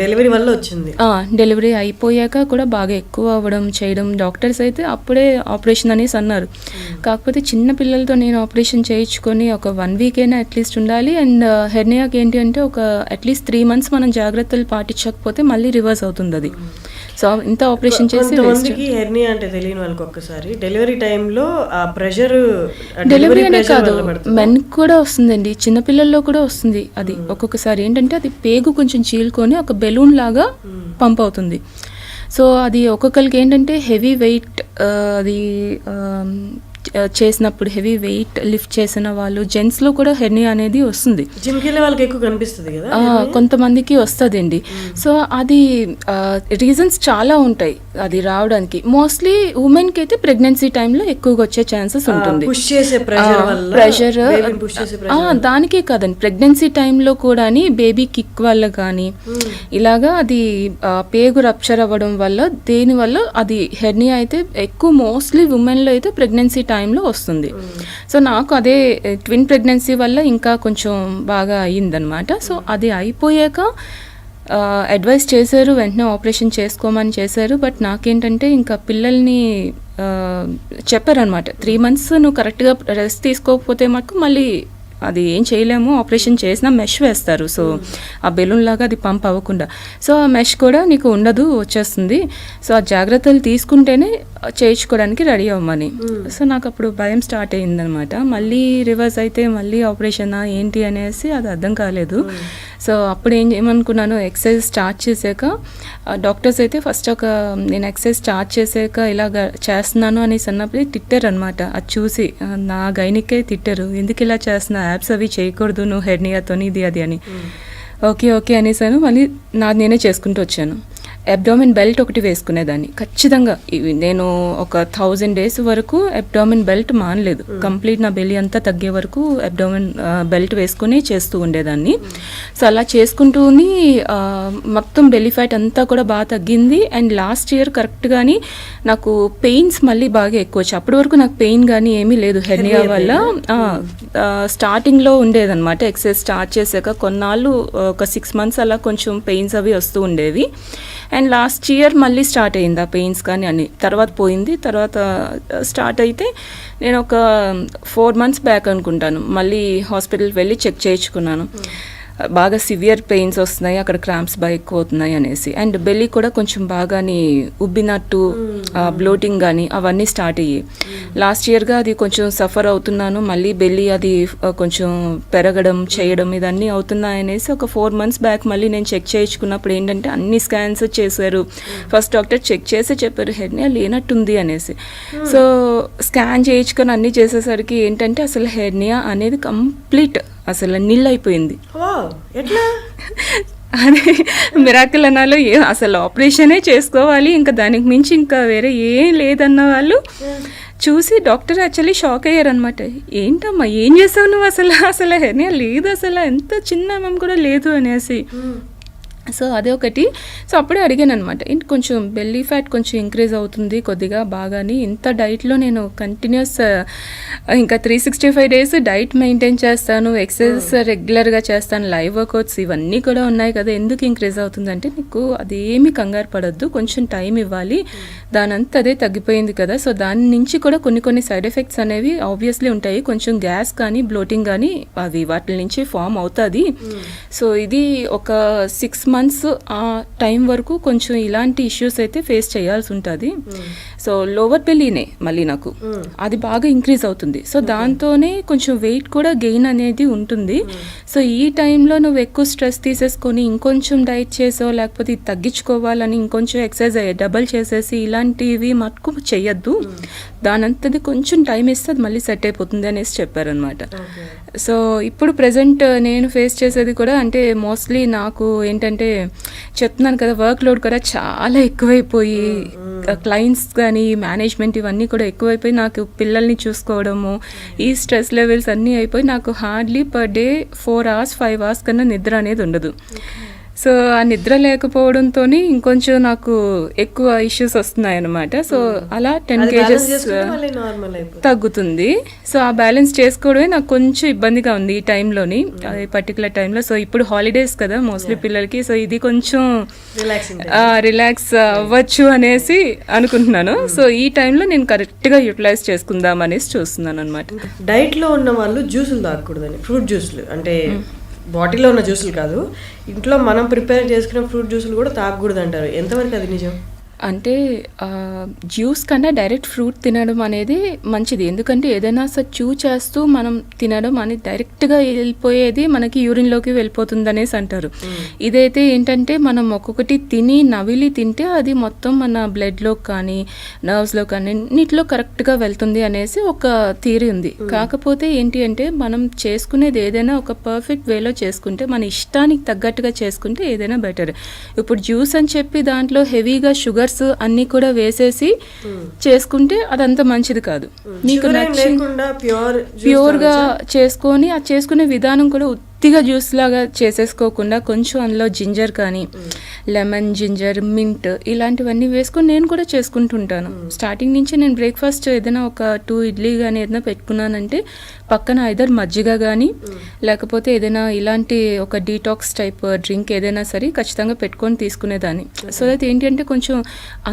డెలివరీ వల్ల వచ్చింది. డెలివరీ అయిపోయాక కూడా బాగా ఎక్కువ అవ్వడం చేయడం. డాక్టర్స్ అయితే అప్పుడే ఆపరేషన్ అనేసి అన్నారు. కాకపోతే చిన్న పిల్లలతో నేను ఆపరేషన్ చేయించుకొని ఒక 1 week అయినా అట్లీస్ట్ ఉండాలి. అండ్ హెర్నియాకి ఏంటి అంటే ఒక అట్లీస్ట్ 3 months మనం జాగ్రత్తలు పాటించకపోతే మళ్ళీ రివర్స్ అవుతుంది అది. సో ఇంత ఆపరేషన్ చేసి హెర్నియా అంటే తెలియని వాళ్ళకి ఒక్కసారి డెలివరీ టైంలో ఆ ప్రెషర్, డెలివరీ అనే కాదు మెన్ కూడా వస్తుందండి, చిన్నపిల్లల్లో కూడా వస్తుంది. అది ఒక్కొక్కసారి ఏంటంటే అది పేగు కొంచెం చీల్కొని ఒక బెలూన్ లాగా పంప్ అవుతుంది. సో అది ఒక్కొక్కరికి ఏంటంటే హెవీ వెయిట్ అది చేసినప్పుడు హెవీ వెయిట్ లిఫ్ట్ చేసిన వాళ్ళు జెంట్స్లో కూడా హెర్నియా అనేది వస్తుంది. జిమ్కి వెళ్ళే వాళ్ళకి ఎక్కువ కనిపిస్తుంది కదా, కొంతమందికి వస్తుందండి. సో అది రీజన్స్ చాలా ఉంటాయి అది రావడానికి. మోస్ట్లీ ఉమెన్కి అయితే ప్రెగ్నెన్సీ టైంలో ఎక్కువగా వచ్చే ఛాన్సెస్ ఉంటుంది. ప్రెషర్ దానికే కాదండి, ప్రెగ్నెన్సీ టైంలో కూడా బేబీ కిక్ వల్ల కానీ ఇలాగా అది పేగు రప్చర్ అవ్వడం వల్ల దేనివల్ల అది హెర్నియా అయితే ఎక్కువ మోస్ట్లీ ఉమెన్లో అయితే ప్రెగ్నెన్సీ టైంలో వస్తుంది. సో నాకు అదే ట్విన్ ప్రెగ్నెన్సీ వల్ల ఇంకా కొంచెం బాగా అయ్యిందనమాట. సో అది అయిపోయాక అడ్వైస్ చేశారు, వెంటనే ఆపరేషన్ చేసుకోమని చేశారు. బట్ నాకేంటంటే ఇంకా పిల్లల్ని చెప్పారనమాట 3 months నువ్వు కరెక్ట్గా రెస్ట్ తీసుకోకపోతే మాకు మళ్ళీ అది ఏం చేయలేము, ఆపరేషన్ చేసినా మెష్ వేస్తారు. సో ఆ బెలూన్ లాగా అది పంప్ అవ్వకుండా. సో ఆ మెష్ కూడా నీకు ఉండదు, వచ్చేస్తుంది. సో ఆ జాగ్రత్తలు తీసుకుంటేనే చేయించుకోవడానికి రెడీ అవ్వమని. సో నాకు అప్పుడు భయం స్టార్ట్ అయ్యిందనమాట. మళ్ళీ రివర్స్ అయితే మళ్ళీ ఆపరేషనా ఏంటి అనేసి అది అర్థం కాలేదు. సో అప్పుడు ఏమనుకున్నాను, ఎక్సర్సైజ్ స్టార్ట్ చేశాక డాక్టర్స్ అయితే ఫస్ట్ నేను ఎక్సర్సైజ్ స్టార్ట్ చేశాక ఇలాగ చేస్తున్నాను అనేసి అన్నప్పుడు తిట్టారు అనమాట. అది చూసి నా గైనికే తిట్టారు, ఎందుకు ఇలా చేస్తున్నా, యాప్స్ అవి చేయకూడదు నువ్వు హెర్నియాతో ఇది అది అని. ఓకే అనేసాను. మళ్ళీ నేనే చేసుకుంటూ వచ్చాను. అబ్డామిన్ బెల్ట్ ఒకటి వేసుకునేదాన్ని ఖచ్చితంగా. నేను ఒక 1000 days వరకు అబ్డామిన్ బెల్ట్ మానలేదు. కంప్లీట్ నా బెల్లి అంతా తగ్గే వరకు అబ్డామిన్ బెల్ట్ వేసుకుని చేస్తూ ఉండేదాన్ని. సో అలా చేసుకుంటూని మొత్తం బెల్లి ఫ్యాట్ అంతా కూడా బాగా తగ్గింది. అండ్ లాస్ట్ ఇయర్ కరెక్ట్గాని నాకు పెయిన్స్ మళ్ళీ బాగా ఎక్కువ వచ్చాయి. అప్పటి వరకు నాకు పెయిన్ కానీ ఏమీ లేదు హెర్నియా వల్ల. స్టార్టింగ్లో ఉండేదన్నమాట. ఎక్సర్సైజ్ స్టార్ట్ చేశాక కొన్నాళ్ళు ఒక 6 months అలా కొంచెం పెయిన్స్ అవి వస్తూ ఉండేవి. అండ్ లాస్ట్ ఇయర్ మళ్ళీ స్టార్ట్ అయింది ఆ పెయిన్స్ కానీ అన్ని. తర్వాత పోయింది. తర్వాత స్టార్ట్ అయితే నేను ఒక 4 months బ్యాక్ అనుకుంటాను మళ్ళీ హాస్పిటల్కి వెళ్ళి చెక్ చేయించుకున్నాను. బాగా సివియర్ పెయిన్స్ వస్తున్నాయి, అక్కడ క్రాంప్స్ బాగా ఎక్కువ అవుతున్నాయి అనేసి. అండ్ బెల్లీ కూడా కొంచెం బాగాని ఉబ్బినట్టు బ్లోటింగ్ కానీ అవన్నీ స్టార్ట్ అయ్యాయి. లాస్ట్ ఇయర్గా అది కొంచెం సఫర్ అవుతున్నాను. మళ్ళీ బెల్లీ అది కొంచెం పెరగడం చేయడం ఇదన్నీ అవుతున్నాయి అనేసి ఒక 4 months బ్యాక్ మళ్ళీ నేను చెక్ చేయించుకున్నప్పుడు ఏంటంటే అన్ని స్కాన్స్ చేశారు. ఫస్ట్ డాక్టర్ చెక్ చేసి చెప్పారు హెర్నియా లేనట్టుంది అనేసి. సో స్కాన్ చేయించుకొని అన్నీ చేసేసరికి ఏంటంటే అసలు హెర్నియా అనేది కంప్లీట్ అసలు నీళ్ళు అయిపోయింది. అదే మిరాకిల్ అనాలో అసలు ఆపరేషనే చేసుకోవాలి, ఇంకా దానికి మించి ఇంకా వేరే ఏం లేదన్న వాళ్ళు చూసి డాక్టర్ యాక్చువల్లీ షాక్ అయ్యారనమాట. ఏంటమ్మా ఏం చేసావు నువ్వు, అసలు హెర్నియా లేదు, అసలు ఎంత చిన్న కూడా లేదు అనేసి. సో అదే ఒకటి. సో అప్పుడే అడిగాను అనమాట, ఏంటి కొంచెం బెల్లీ ఫ్యాట్ కొంచెం ఇంక్రీజ్ అవుతుంది కొద్దిగా బాగాని, ఇంత డైట్లో నేను కంటిన్యూస్ ఇంకా 365 డేస్ డైట్ మెయింటైన్ చేస్తాను, ఎక్సర్సైజ్ రెగ్యులర్గా చేస్తాను, లైవ్ వర్కౌట్స్ ఇవన్నీ కూడా ఉన్నాయి కదా, ఎందుకు ఇంక్రీజ్ అవుతుందంటే నీకు అదేమి కంగారు పడొద్దు, కొంచెం టైం ఇవ్వాలి, దానంతా అదే తగ్గిపోయింది కదా. సో దాని నుంచి కూడా కొన్ని సైడ్ ఎఫెక్ట్స్ అనేవి ఆబ్వియస్లీ ఉంటాయి, కొంచెం గ్యాస్ కానీ బ్లోటింగ్ కానీ అవి వాటి నుంచి ఫామ్ అవుతుంది. సో ఇది ఒక 6 months ఆ టైం వరకు కొంచెం ఇలాంటి ఇష్యూస్ అయితే ఫేస్ చేయాల్సి ఉంటుంది. సో లోవర్ బెల్లీనే మళ్ళీ నాకు అది బాగా ఇంక్రీజ్ అవుతుంది. సో దాంతోనే కొంచెం వెయిట్ కూడా గెయిన్ అనేది ఉంటుంది. సో ఈ టైంలో నువ్వు ఎక్కువ స్ట్రెస్ తీసేసుకొని ఇంకొంచెం డైట్ చేసో లేకపోతే ఇది తగ్గించుకోవాలని ఇంకొంచెం ఎక్సర్సైజ్ డబల్ చేసేసి ఇలాంటివి మటుకు చెయ్యొద్దు, దానంతది కొంచెం టైం ఇస్తే అది మళ్ళీ సెట్ అయిపోతుంది అనేసి చెప్పారనమాట. సో ఇప్పుడు ప్రజెంట్ నేను ఫేస్ చేసేది కూడా అంటే మోస్ట్లీ నాకు ఏంటంటే చెప్తున్నాను కదా, వర్క్ లోడ్ కూడా చాలా ఎక్కువైపోయి క్లయింట్స్ కానీ మేనేజ్మెంట్ ఇవన్నీ కూడా ఎక్కువైపోయి నాకు పిల్లల్ని చూసుకోవడము ఈ స్ట్రెస్ లెవెల్స్ అన్నీ అయిపోయి నాకు hardly per day 4 hours 5 hours కన్నా నిద్ర అనేది ఉండదు. సో ఆ నిద్ర లేకపోవడంతో ఇంకొంచెం నాకు ఎక్కువ ఇష్యూస్ వస్తున్నాయి అన్నమాట. సో అలా 10 kgs తగ్గుతుంది. సో ఆ బ్యాలెన్స్ చేసుకోవడమే నాకు కొంచెం ఇబ్బందిగా ఉంది ఈ టైంలోని, పర్టికులర్ టైంలో. సో ఇప్పుడు హాలిడేస్ కదా మోస్ట్లీ పిల్లలకి, సో ఇది కొంచెం రిలాక్స్ అవ్వచ్చు అనేసి అనుకుంటున్నాను. సో ఈ టైంలో నేను కరెక్ట్గా యూటిలైజ్ చేసుకుందాం అనేసి చూస్తున్నాను అనమాట. డైట్లో ఉన్న వాళ్ళు జ్యూసులు తాగకూడదని, ఫ్రూట్ జ్యూసులు అంటే బాటిల్లో ఉన్న జ్యూసులు కాదు, ఇంట్లో మనం ప్రిపేర్ చేసుకున్న ఫ్రూట్ జ్యూసులు కూడా తాగకూడదు అంటారు, ఎంతవరకు అది నిజం? అంటే జ్యూస్ కన్నా డైరెక్ట్ ఫ్రూట్ తినడం అనేది మంచిది, ఎందుకంటే ఏదైనా చూ చేస్తూ మనం తినడం అనేది డైరెక్ట్గా వెళ్ళిపోయేది మనకి యూరిన్లోకి వెళ్ళిపోతుంది అనేసి అంటారు. ఇదైతే ఏంటంటే మనం ఒక్కొక్కటి తిని నవిలి తింటే అది మొత్తం మన బ్లడ్లో కానీ నర్వ్స్లో కానీ అన్నిటిలో కరెక్ట్గా వెళ్తుంది అనేసి ఒక థియరీ ఉంది. కాకపోతే ఏంటి అంటే మనం చేసుకునేది ఏదైనా ఒక పర్ఫెక్ట్ వేలో చేసుకుంటే, మన ఇష్టానికి తగ్గట్టుగా చేసుకుంటే ఏదైనా బెటర్. ఇప్పుడు జ్యూస్ అని చెప్పి దాంట్లో హెవీగా షుగర్స్ అన్ని కూడా వేసేసి చేసుకుంటే అదంతా మంచిది కాదు. మీకు ప్యూర్గా చేసుకొని ఆ చేసుకునే విధానం కూడా ఉత్తిగా జ్యూస్ లాగా చేసేసుకోకుండా కొంచెం అందులో జింజర్ కానీ లెమన్, జింజర్, మింట్ ఇలాంటివన్నీ వేసుకొని నేను కూడా చేసుకుంటుంటాను. స్టార్టింగ్ నుంచి నేను బ్రేక్ఫాస్ట్ ఏదైనా ఒక 2 ఇడ్లీ కానీ ఏదైనా పెట్టుకున్నానంటే పక్కన ఐదర్ మజ్జిగ కానీ లేకపోతే ఏదైనా ఇలాంటి ఒక డీటాక్స్ టైప్ డ్రింక్ ఏదైనా సరే ఖచ్చితంగా పెట్టుకొని తీసుకునేదాన్ని. సో దట్ ఏంటి అంటే కొంచెం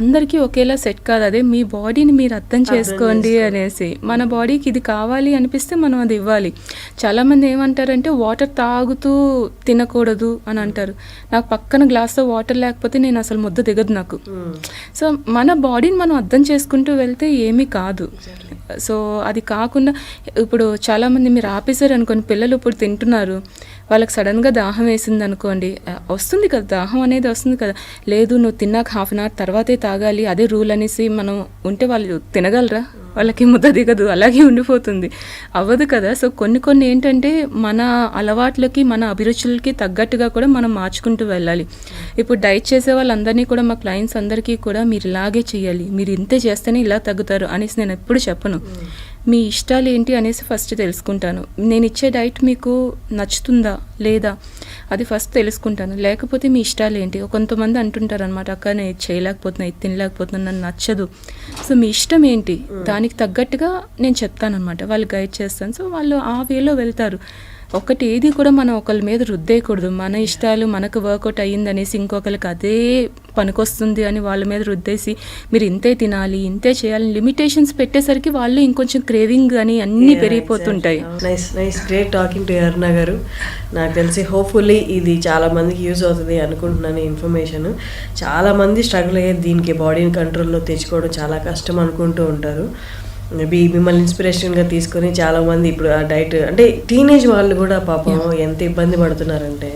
అందరికీ ఒకేలా సెట్ కాదు, అదే మీ బాడీని మీరు అర్థం చేసుకోండి అనేసి. మన బాడీకి ఇది కావాలి అనిపిస్తే మనం అది ఇవ్వాలి. చాలామంది ఏమంటారంటే వాటర్ తాగుతూ తినకూడదు అని అంటారు. నాకు పక్కన గ్లాస్తో వాటర్ లేకపోతే నేను అసలు ముద్ద దిగదు నాకు. సో మన బాడీని మనం అర్థం చేసుకుంటూ వెళ్తే ఏమీ కాదు. సో అది కాకుండా ఇప్పుడు చాలామంది మీరు ఆపేశారు అనుకోండి, పిల్లలు ఇప్పుడు తింటున్నారు, వాళ్ళకి సడన్గా దాహం వేసింది అనుకోండి, వస్తుంది కదా దాహం అనేది వస్తుంది కదా, లేదు నువ్వు తిన్నాక 1/2 hour తర్వాతే తాగాలి అదే రూల్ అనేసి మనం ఉంటే వాళ్ళు తినగలరా? వాళ్ళకి ముద్ద దిగదు, అలాగే ఉండిపోతుంది, అవ్వదు కదా. సో కొన్ని ఏంటంటే మన అలవాట్లకి మన అభిరుచులకి తగ్గట్టుగా కూడా మనం మార్చుకుంటూ వెళ్ళాలి. ఇప్పుడు డైట్ చేసే వాళ్ళందరినీ కూడా మా క్లయింట్స్ అందరికీ కూడా మీరు ఇలాగే చేయాలి, మీరు ఇంతే చేస్తేనే ఇలా తగ్గుతారు అనేసి నేను ఎప్పుడు చెప్పను. మీ ఇష్టాలు ఏంటి అనేసి ఫస్ట్ తెలుసుకుంటాను. నేను ఇచ్చే డైట్ మీకు నచ్చుతుందా లేదా అది ఫస్ట్ తెలుసుకుంటాను. లేకపోతే మీ ఇష్టాలు ఏంటి, కొంతమంది అంటుంటారు అనమాట, అక్క నేను ఇది చేయలేకపోతున్నా, ఇది తినలేకపోతున్నా, నన్ను నచ్చదు. సో మీ ఇష్టం ఏంటి దానికి తగ్గట్టుగా నేను చెప్తాను అనమాట, వాళ్ళు గైడ్ చేస్తాను. సో వాళ్ళు ఆ వేలో వెళ్తారు. ఒకటి ఏది కూడా మనం ఒకరి మీద రుద్దేయకూడదు. మన ఇష్టాలు మనకు వర్కౌట్ అయ్యిందనేసి ఇంకొకరికి అదే పనికొస్తుంది అని వాళ్ళ మీద రుద్దేసి మీరు ఇంతే తినాలి ఇంతే చేయాలి లిమిటేషన్స్ పెట్టేసరికి వాళ్ళు ఇంకొంచెం క్రేవింగ్ అని అన్నీ పెరిగిపోతుంటాయి. నైస్ గ్రేట్ టాకింగ్ టు అరుణ గారు. నాకు తెలిసి హోప్ఫుల్లీ ఇది చాలా మందికి యూజ్ అవుతుంది అనుకుంటున్నాను ఇన్ఫర్మేషన్. చాలామంది స్ట్రగుల్ అయ్యేది దీనికి, బాడీని కంట్రోల్లో తెచ్చుకోవడం చాలా కష్టం అనుకుంటూ ఉంటారు. మేబీ మిమ్మల్ని ఇన్స్పిరేషన్గా తీసుకొని చాలామంది ఇప్పుడు ఆ డైట్ అంటే టీనేజ్ వాళ్ళు కూడా పాపం ఎంత ఇబ్బంది పడుతున్నారంటే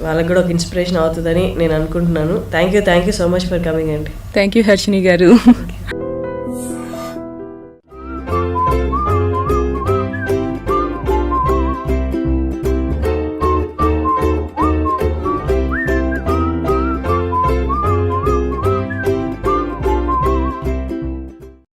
వాళ్ళకి కూడా ఒక ఇన్స్పిరేషన్ అవుతుందని నేను అనుకుంటున్నాను. Thank you so much for coming అండి. థ్యాంక్ యూ హర్షిని గారు.